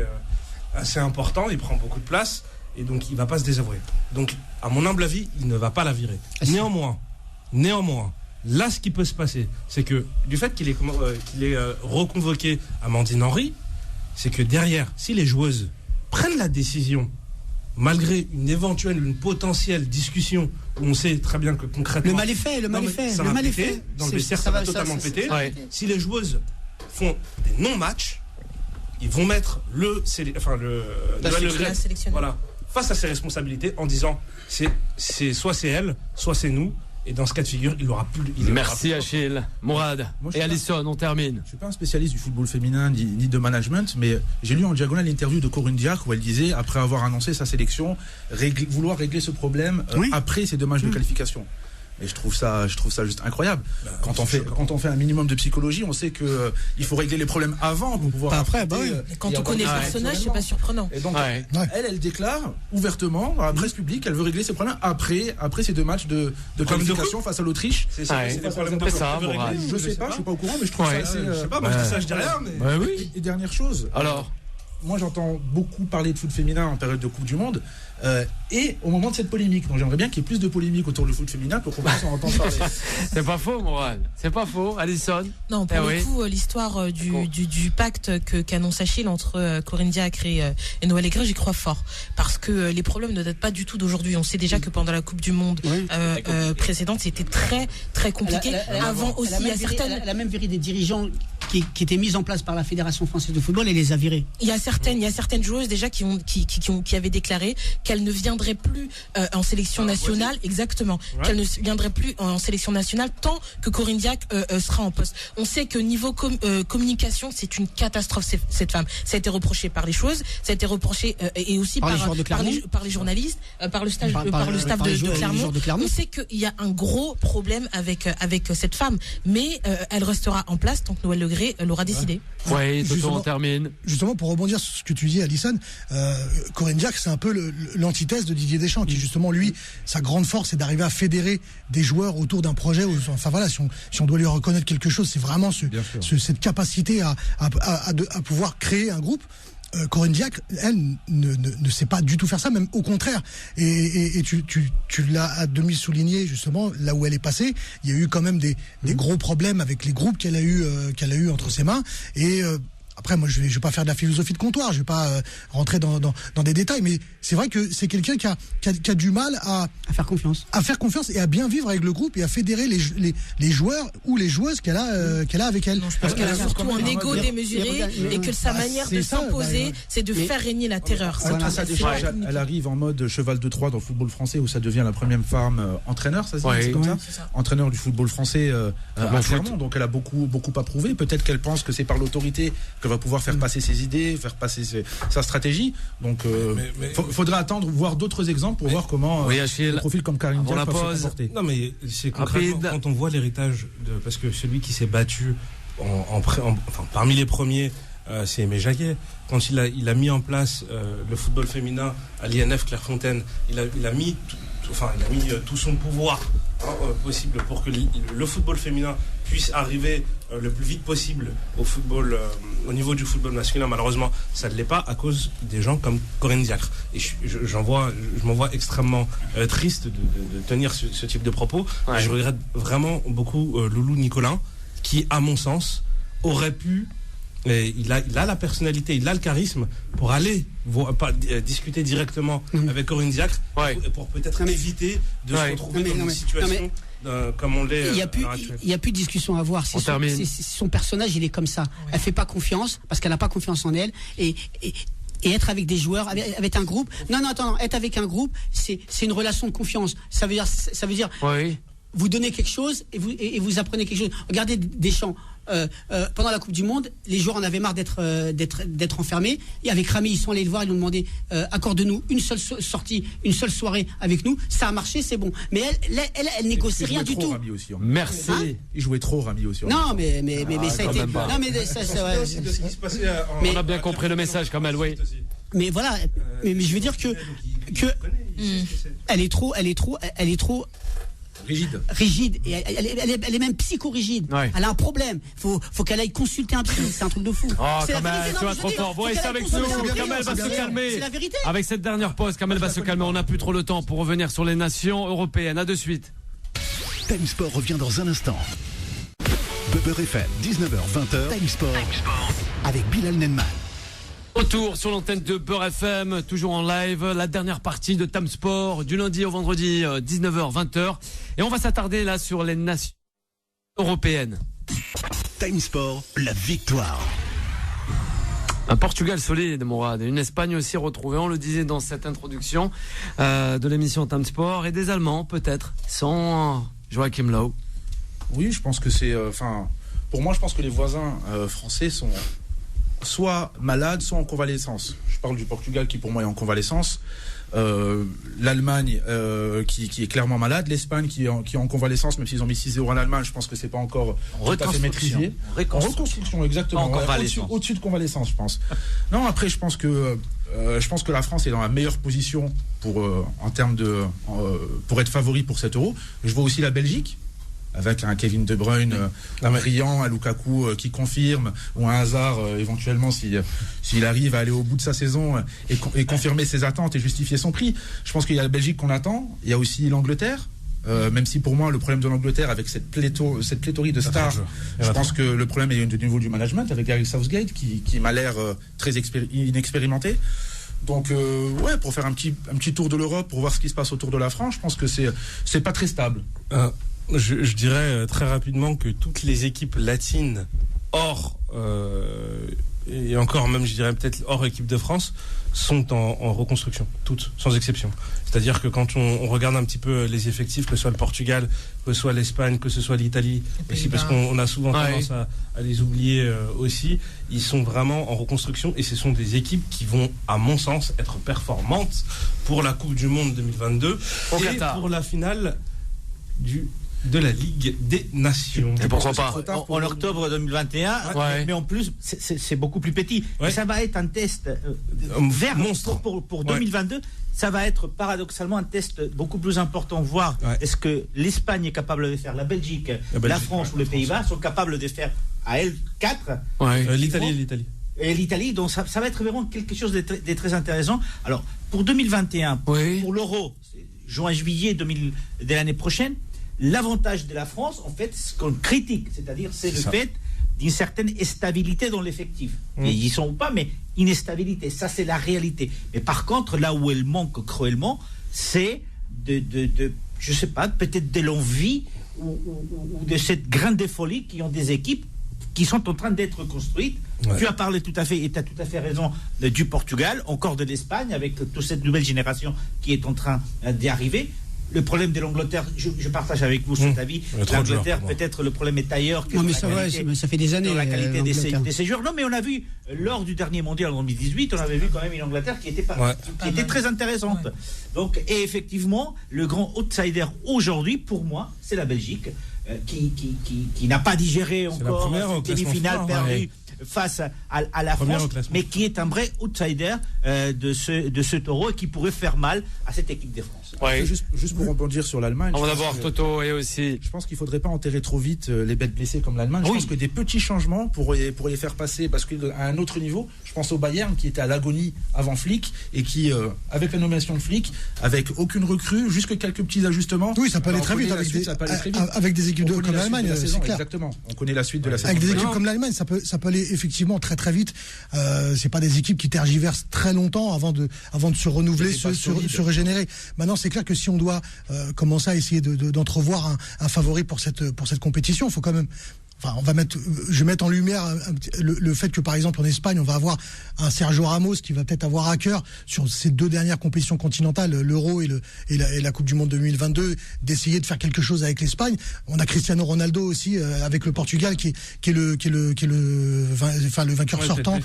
important, il prend beaucoup de place et donc il ne va pas se désavouer. Donc, à mon humble avis, il ne va pas la virer. Néanmoins, là, ce qui peut se passer, c'est que du fait qu'il ait reconvoqué Amandine Henry, c'est que derrière, si les joueuses prennent la décision, malgré une potentielle discussion où on sait très bien que concrètement... Le mal est fait. Dans le vestiaire, ça va totalement péter. Si les joueuses font des non-matchs, ils vont mettre le Graët, voilà, face à ses responsabilités en disant soit c'est elle, soit c'est nous. Et dans ce cas de figure, il aura plus. Merci Achille. Mourad et Alison, on termine. Je ne suis pas un spécialiste du football féminin ni de management, mais j'ai lu en diagonale l'interview de Corinne Diacre où elle disait, après avoir annoncé sa sélection, vouloir régler ce problème après ces 2 matchs de qualification. Et je trouve ça juste incroyable. Quand on fait un minimum de psychologie, on sait que il faut régler les problèmes avant pour pouvoir. Après, quand on connaît le personnage, c'est pas surprenant. Et donc, elle déclare ouvertement dans la presse publique, elle veut régler ses problèmes après ces 2 matchs de qualification face à l'Autriche. C'est ça. C'est des problèmes de ça. Je sais pas, je suis pas au courant, mais je trouve ça assez. Je sais pas, moi je dis ça, je dis rien. Et dernière chose. Alors. Moi, j'entends beaucoup parler de foot féminin en période de Coupe du Monde et au moment de cette polémique. Donc, j'aimerais bien qu'il y ait plus de polémique autour du foot féminin pour qu'on puisse en entendre parler. C'est pas faux, Morane. C'est pas faux. Alisson. Non, pour le coup, l'histoire du pacte qu'annonce Achille entre Corinne Diacre et Noël Aigret, j'y crois fort. Parce que les problèmes ne datent pas du tout d'aujourd'hui. On sait déjà que pendant la Coupe du Monde précédente, c'était très, très compliqué. Avant aussi, il y a certaines. La même vérité des dirigeants qui étaient mises en place par la Fédération française de football et les a virées. Il y a certaines joueuses déjà qui avaient déclaré qu'elles ne viendraient plus en sélection nationale, exactement, qu'elles ne viendraient plus en sélection nationale tant que Corinne Diacre sera en poste. On sait que niveau communication, c'est une catastrophe cette femme. Ça a été reproché par les choses, ça a été reproché et aussi par les journalistes, par le staff de Clermont. On sait qu'il y a un gros problème avec cette femme, mais elle restera en place tant que Noël Legré l'aura décidé. Oui, on termine. Justement, pour rebondir sur ce que tu dis, Alisson, Corinne Diacre, c'est un peu l'antithèse de Didier Deschamps, qui justement, lui, sa grande force, c'est d'arriver à fédérer des joueurs autour d'un projet. Enfin voilà, si on doit lui reconnaître quelque chose, c'est vraiment cette capacité à pouvoir créer un groupe. Corinne Diacre, elle, ne sait pas du tout faire ça, même au contraire. Et tu l'as à demi souligné, justement, là où elle est passée. Il y a eu quand même des gros problèmes avec les groupes qu'elle a eu entre ses mains. Et après, moi, je vais pas faire de la philosophie de comptoir, je vais pas rentrer dans des détails, mais c'est vrai que c'est quelqu'un qui a du mal à faire confiance et à bien vivre avec le groupe et à fédérer les joueurs ou les joueuses qu'elle a avec elle. Parce qu'elle a surtout un ego démesuré et que sa manière de s'imposer, c'est de faire régner la terreur. Elle arrive en mode cheval de Troie dans le football français où ça devient la première femme entraîneur, ça se dit, c'est comme ça. Entraîneur du football français à Clermont, donc elle a beaucoup à prouver. Peut-être qu'elle pense que c'est par l'autorité que va pouvoir faire passer ses idées, faire passer sa stratégie. Donc, faudra attendre, voir d'autres exemples pour voir comment un profil comme Corinne Diacre peut se comporter. Non, mais c'est concrètement, quand on voit l'héritage parce que celui qui s'est battu parmi les premiers, c'est Aimé Jacquet. Quand il a mis en place le football féminin à l'INF Clairefontaine, il a mis tout son pouvoir possible pour que le football féminin puisse arriver le plus vite possible au football, au niveau du football masculin. Malheureusement, ça ne l'est pas à cause des gens comme Corinne Diacre. Et je m'en vois extrêmement triste de tenir ce type de propos. Et je regrette vraiment beaucoup Loulou Nicolin, qui, à mon sens, aurait pu. Et il a la personnalité, il a le charisme pour aller discuter directement avec Corinne Diacre pour peut-être éviter de se retrouver dans une situation comme on l'est. Il n'y a plus de discussion à avoir. Son personnage, il est comme ça. Elle fait pas confiance parce qu'elle n'a pas confiance en elle et être avec des joueurs, avec un groupe. Non, être avec un groupe, c'est une relation de confiance. Ça veut dire. Vous donnez quelque chose et vous apprenez quelque chose. Regardez Deschamps. Pendant la Coupe du Monde, les joueurs en avaient marre d'être enfermés. Et avec Rami, ils sont allés le voir, ils lui ont demandé accorde-nous une seule sortie, une seule soirée avec nous. Ça a marché, c'est bon. Mais elle négocie rien du tout. Rami aussi, merci. Il jouait trop Rami aussi. Non, mais ça a été. Non, mais ça, on a bien compris le message quand même, oui. Mais voilà. Mais je veux dire que elle est trop rigide et elle est même psycho-rigide. Elle a un problème. Faut qu'elle aille consulter un psy. C'est un truc de fou. Kamel, tu vas trop fort. Bon, restez avec nous. Kamel va se calmer. C'est la vérité. Avec cette dernière pause, Kamel va se calmer. On n'a plus trop le temps pour revenir sur les nations européennes. À de suite. Time Sport revient dans un instant. Beurre FM, 19h-20h. Time Sport avec Bilal Nenman. Retour sur l'antenne de Beurre FM, toujours en live, la dernière partie de Time Sport du lundi au vendredi 19h-20h. Et on va s'attarder là sur les nations européennes. Time Sport, la victoire. Un Portugal solide, Mourad, et une Espagne aussi retrouvée, on le disait dans cette introduction de l'émission Time Sport, et des Allemands peut-être, sans Joachim Löw. Oui, je pense que c'est... pour moi, je pense que les voisins français soit malades, soit en convalescence. Je parle du Portugal qui pour moi est en convalescence. L'Allemagne qui est clairement malade, l'Espagne qui est en convalescence, même s'ils ont mis 6-0 en Allemagne, je pense que c'est pas encore tout à fait maîtrisé. En reconstruction, exactement. Au-dessus de convalescence, je pense. Non, après, je pense que la France est dans la meilleure position pour être favori pour cet Euro. Je vois aussi la Belgique, avec un Kevin De Bruyne brillant, un Lukaku qui confirme, ou un Hazard éventuellement s'il arrive à aller au bout de sa saison et confirmer ses attentes et justifier son prix. Je pense qu'il y a la Belgique qu'on attend, il y a aussi l'Angleterre. Même si pour moi le problème de l'Angleterre avec cette pléthorie de stars, je pense que le problème est au niveau du management avec Gareth Southgate qui m'a l'air très inexpérimenté. Donc pour faire un petit tour de l'Europe pour voir ce qui se passe autour de la France, je pense que c'est pas très stable. Je dirais très rapidement que toutes les équipes latines hors et encore même je dirais peut-être hors équipe de France sont en reconstruction, toutes, sans exception. C'est-à-dire que quand on regarde un petit peu les effectifs, que ce soit le Portugal, que ce soit l'Espagne, que ce soit l'Italie, aussi parce qu'on a souvent tendance à les oublier aussi, ils sont vraiment en reconstruction et ce sont des équipes qui vont, à mon sens, être performantes pour la Coupe du Monde 2022 et pour la finale de la Ligue des Nations. Et pourquoi pas en octobre 2021, mais en plus c'est beaucoup plus petit. Et ça va être un test vert monstre pour 2022. Ça va être paradoxalement un test beaucoup plus important, voir est-ce que l'Espagne est capable de faire, la Belgique, la France ou les Pays-Bas sont capables de faire à elles 4. L'Italie. Et l'Italie, donc ça va être vraiment quelque chose de très intéressant. Alors pour 2021, pour l'Euro, juin-juillet de l'année prochaine. L'avantage de la France, en fait, ce qu'on critique, c'est-à-dire c'est le fait d'une certaine instabilité dans l'effectif. Ils sont ou pas, mais instabilité, ça c'est la réalité. Mais par contre, là où elle manque cruellement, c'est je sais pas, peut-être de l'envie ou de cette grande folie qui ont des équipes qui sont en train d'être construites. Tu as parlé tout à fait, et tu as tout à fait raison, du Portugal, encore de l'Espagne, avec toute cette nouvelle génération qui est en train d'y arriver. Le problème de l'Angleterre, je partage avec vous cet avis. L'Angleterre, peut-être le problème est ailleurs que ça fait des années. Dans la qualité des ces joueurs. Non, mais on a vu, lors du dernier mondial en 2018, on avait vu quand même une Angleterre qui était très intéressante. Donc, et effectivement, le grand outsider aujourd'hui, pour moi, c'est la Belgique, qui n'a pas digéré encore cette demi-finale perdue face à la France, mais qui est un vrai outsider de ce Euro et qui pourrait faire mal à cette équipe de France. Juste pour rebondir sur l'Allemagne. On va d'abord Toto et aussi. Je pense qu'il ne faudrait pas enterrer trop vite les bêtes blessées comme l'Allemagne. Je pense que des petits changements pour les faire passer à un autre niveau. Je pense au Bayern qui était à l'agonie avant Flick et qui, avec la nomination de Flick, avec aucune recrue, juste quelques petits ajustements. Oui, ça peut aller très vite avec des équipes comme l'Allemagne, c'est clair. Exactement. On connaît la suite de la saison. Avec des équipes comme l'Allemagne, ça peut aller effectivement très très vite. C'est pas des équipes qui tergiversent très longtemps avant de se renouveler, se régénérer. Maintenant, c'est clair que si on doit commencer à essayer d'entrevoir un favori pour cette compétition, il faut quand même. Enfin, je vais mettre en lumière le fait que, par exemple, en Espagne, on va avoir un Sergio Ramos qui va peut-être avoir à cœur, sur ces 2 dernières compétitions continentales, l'Euro et la Coupe du Monde 2022, d'essayer de faire quelque chose avec l'Espagne. On a Cristiano Ronaldo aussi, avec le Portugal, qui est le vainqueur sortant.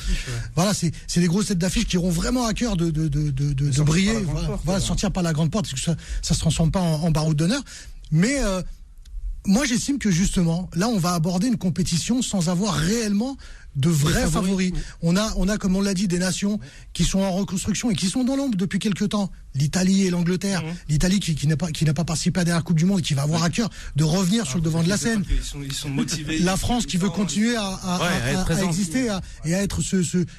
Voilà, c'est des grosses têtes d'affiche qui auront vraiment à cœur de briller, sortir par la grande porte, parce que ça se transforme pas en baroud d'honneur. Mais, moi, j'estime que justement, là, on va aborder une compétition sans avoir réellement de vrais favoris. On a, comme on l'a dit, des nations qui sont en reconstruction et qui sont dans l'ombre depuis quelques temps. L'Italie et l'Angleterre. L'Italie qui n'a pas participé à la dernière Coupe du Monde et qui va avoir à cœur de revenir sur le devant de la scène. Ils sont motivés. La France qui veut continuer à exister et à être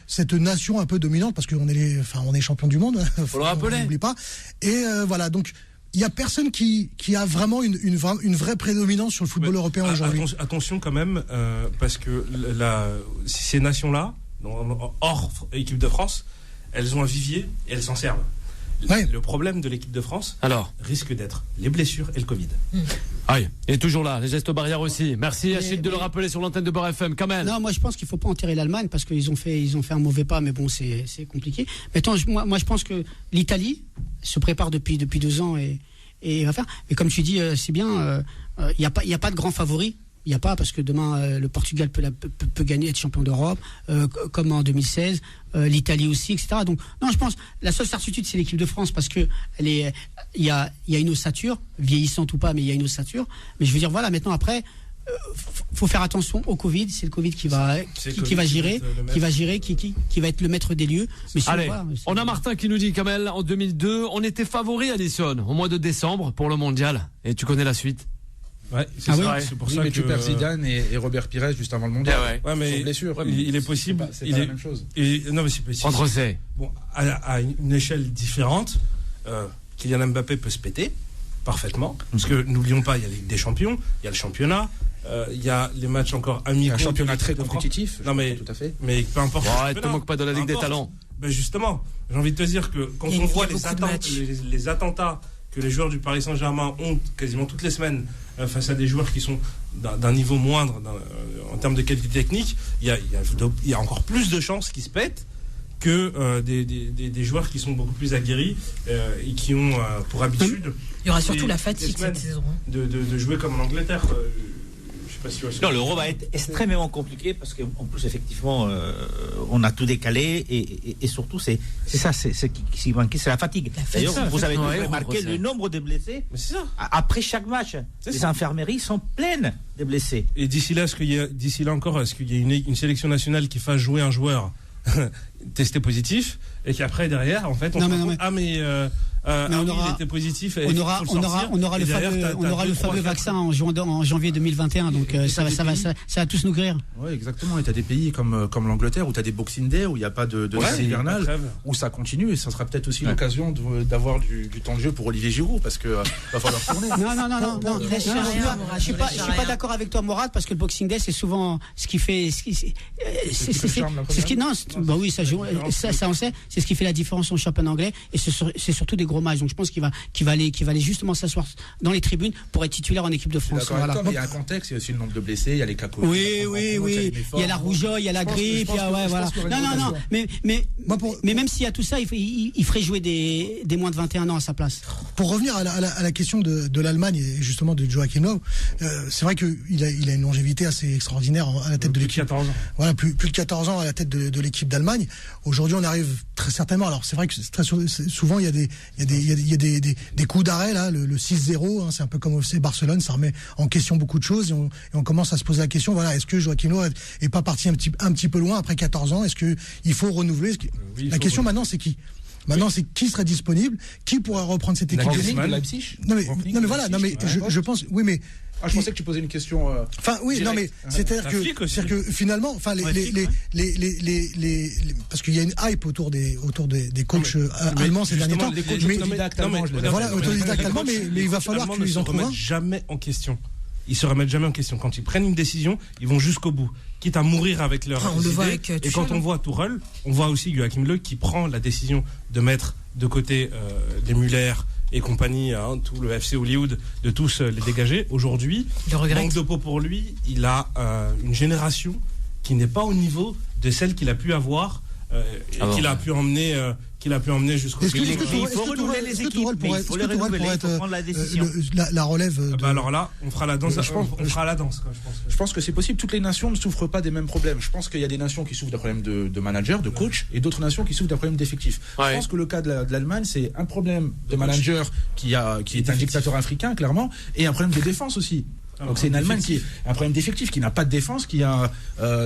cette nation un peu dominante, parce qu'on est champion du monde. Faut le rappeler. On n'oublie pas. Et voilà, donc. Il n'y a personne qui a vraiment une vraie prédominance sur le football européen aujourd'hui. Attention quand même, parce que ces nations-là, hors équipe de France, elles ont un vivier et elles s'en servent. Le problème de l'équipe de France risque d'être les blessures et le Covid. Et toujours là, les gestes barrières aussi. Merci Achille de le rappeler sur l'antenne de Beurre FM. Kamel. Non, moi je pense qu'il ne faut pas enterrer l'Allemagne parce qu'ils ont fait un mauvais pas, mais bon, c'est compliqué. Maintenant, moi je pense que l'Italie se prépare depuis 2 ans et va faire. Mais comme tu dis, c'est bien, il n'y a pas de grand favori. Il n'y a pas, parce que demain, le Portugal peut gagner, être champion d'Europe, comme en 2016, l'Italie aussi, etc. Donc, non, je pense, la seule certitude, c'est l'équipe de France, parce que il y a une ossature, vieillissante ou pas, mais il y a une ossature. Mais je veux dire, voilà, maintenant, après, faut faire attention au Covid. C'est le Covid qui va gérer, qui va être le maître des lieux. Mais allez, on a Martin qui nous dit, Kamel, en 2002, on était favori à Lisson au mois de décembre pour le mondial. Et tu connais la suite. Ouais, c'est ça. C'est pour ça que tu perds Zidane et Robert Pires juste avant le mondial. Ouais, mais blessure. Ouais, mais il est possible. C'est pas la même chose. Non, mais c'est possible. Entre ces. Bon, à une échelle différente, Kylian Mbappé peut se péter parfaitement. Parce que n'oublions pas, il y a la Ligue des Champions, il y a le championnat. Il y a les matchs encore amicaux. Un championnat très compétitif. Non, mais tout à fait. Mais peu importe. Ne te moque pas de la Ligue des Talents. Ben justement, j'ai envie de te dire que quand on voit les attentats que les joueurs du Paris Saint-Germain ont quasiment toutes les semaines face à des joueurs qui sont d'un niveau moindre en termes de qualité technique, il y a encore plus de chances qu'ils se pètent que des joueurs qui sont beaucoup plus aguerris et qui ont pour habitude. Il y aura surtout la fatigue cette saison. De jouer comme en Angleterre. Non, l'Euro va être extrêmement compliqué parce qu'en plus, effectivement, on a tout décalé et surtout, c'est ça, ce qui manque, c'est la fatigue. D'ailleurs, vous avez remarqué le nombre de blessés après chaque match. Les infirmeries sont pleines de blessés. Et d'ici là, est-ce qu'il y a une sélection nationale qui fasse jouer un joueur testé positif et qu'après derrière, en fait, il était positif. On aura le fameux vaccin en janvier 2021, donc ça va tous nous guérir. Oui, exactement. Et tu as des pays comme l'Angleterre où tu as des Boxing Day, où il n'y a pas de lycée hivernal, où ça continue, et ça sera peut-être aussi l'occasion d'avoir du temps de jeu pour Olivier Giroud, parce que va falloir tourner. Non, je suis pas d'accord avec toi, Morad, parce que le Boxing Day, c'est souvent ce qui fait. Bah oui, ça on sait. C'est ce qui fait la différence en championnat anglais, et c'est surtout des gros matchs. Donc je pense qu'il va aller justement s'asseoir dans les tribunes pour être titulaire en équipe de France. Voilà. Il y a un contexte, il y a aussi le nombre de blessés, il y a les cas Covid. Oui. Il y a la rougeole, il y a la grippe, voilà. Non. Mais même s'il y a tout ça, il ferait jouer des moins de 21 ans à sa place. Pour revenir à la question de l'Allemagne et justement de Joachim Löw, c'est vrai qu'il a une longévité assez extraordinaire à la tête de l'équipe. 14 ans. Voilà, plus de 14 ans à la tête de l'équipe d'Allemagne. Aujourd'hui, on arrive très certainement. Alors c'est vrai que très souvent il y a des coups d'arrêt là, le 6-0, c'est un peu comme au FC Barcelone, ça remet en question beaucoup de choses et on commence à se poser la question, voilà, est-ce que Joachim Löw est pas parti un petit peu loin après 14 ans? Est-ce que il faut renouveler? La question maintenant, c'est qui? Maintenant, c'est qui serait disponible, qui pourrait reprendre cette équipe de Leipzig. Non mais voilà, je pense, oui, mais je pensais que tu posais une question. Enfin oui, non mais c'est-à-dire que finalement, enfin parce qu'il y a une hype autour des coachs allemands ces derniers temps. Autodidactes allemands, voilà, autodidactes allemands, mais il va falloir qu'ils en trouvent un. Jamais en question. Ils se remettent jamais en question. Quand ils prennent une décision, ils vont jusqu'au bout, quitte à mourir avec leur idée. Et quand on voit Tuchel, on voit aussi Joachim Löw qui prend la décision de mettre de côté les Müller et compagnie, tout le FC Hollywood, de tous les dégager. Aujourd'hui, manque de peau pour lui, il a une génération qui n'est pas au niveau de celle qu'il a pu avoir et qu'il a pu emmener jusqu'au bout. Il faut renouveler les équipes, il faut les renouveler, il faut prendre la décision. La relève. Alors là, on fera la danse. Je pense que c'est possible. Toutes les nations ne souffrent pas des mêmes problèmes. Je pense qu'il y a des nations qui souffrent d'un problème de manager, de coach, et d'autres nations qui souffrent d'un problème d'effectif. Je pense que le cas de l'Allemagne, c'est un problème de manager qui est un dictateur africain, clairement, et un problème de défense aussi. Donc c'est une Allemagne qui a un problème d'effectif, qui n'a pas de défense, qui a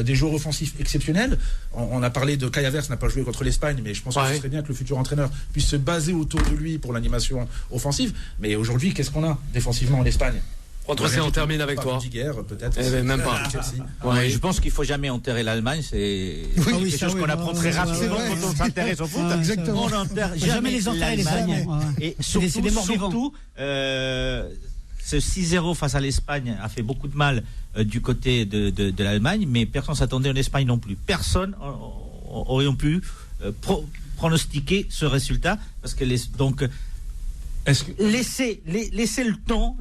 des joueurs offensifs exceptionnels. On a parlé de Kai Havertz, n'a pas joué contre l'Espagne, mais je pense que ce serait bien que le futur entraîneur puisse se baser autour de lui pour l'animation offensive. Mais aujourd'hui, qu'est-ce qu'on a défensivement en Espagne? Entre ces, on termine avec toi. Peut-être. Même pas. Je pense qu'il faut jamais enterrer l'Allemagne. C'est quelque chose qu'on apprend très rapidement quand on s'intéresse au foot. Exactement. On n'enterre jamais les l'Allemagne. Et surtout, ce 6-0 face à l'Espagne a fait beaucoup de mal du côté de l'Allemagne, mais personne ne s'attendait en Espagne non plus. Personne n'aurait pu pronostiquer ce résultat, parce que laisser le temps.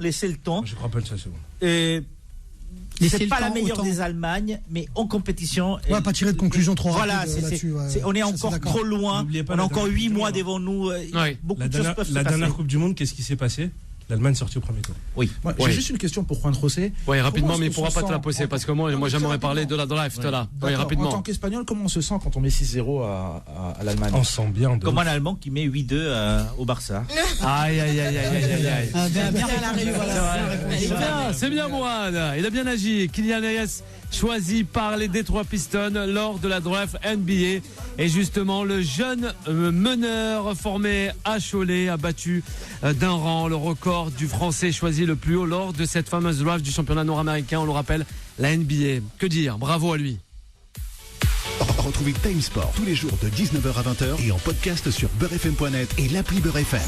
Je me rappelle ça, c'est bon. C'est pas la meilleure des Allemagnes, mais en compétition. Pas tirer de conclusion trop rapide. Voilà, on est encore trop loin. On a encore 8 mois devant nous. Beaucoup de choses peuvent se passer. La dernière Coupe du Monde, qu'est-ce qui s'est passé? l'Allemagne sortie au premier tour. Oui. J'ai juste une question pour Juan José. Oui, rapidement, mais il ne pourra pas te la poser parce que moi j'aimerais parler de la draft là. Oui, rapidement. En tant qu'Espagnol, comment on se sent quand on met 6-0 à l'Allemagne? On se sent bien. Comme un Allemand qui met 8-2 au Barça. Aïe. Voilà. C'est bien, Mourad. Il a bien agi. Kylian Hayes choisi par les Detroit Pistons lors de la draft NBA. Et justement, le jeune meneur formé à Cholet a battu d'un rang le record du Français choisi le plus haut lors de cette fameuse draft du championnat nord-américain. On le rappelle, la NBA. Que dire? Bravo à lui. Retrouvez Time Sport tous les jours de 19h à 20h et en podcast sur beurrefm.net et l'appli Beurre FM.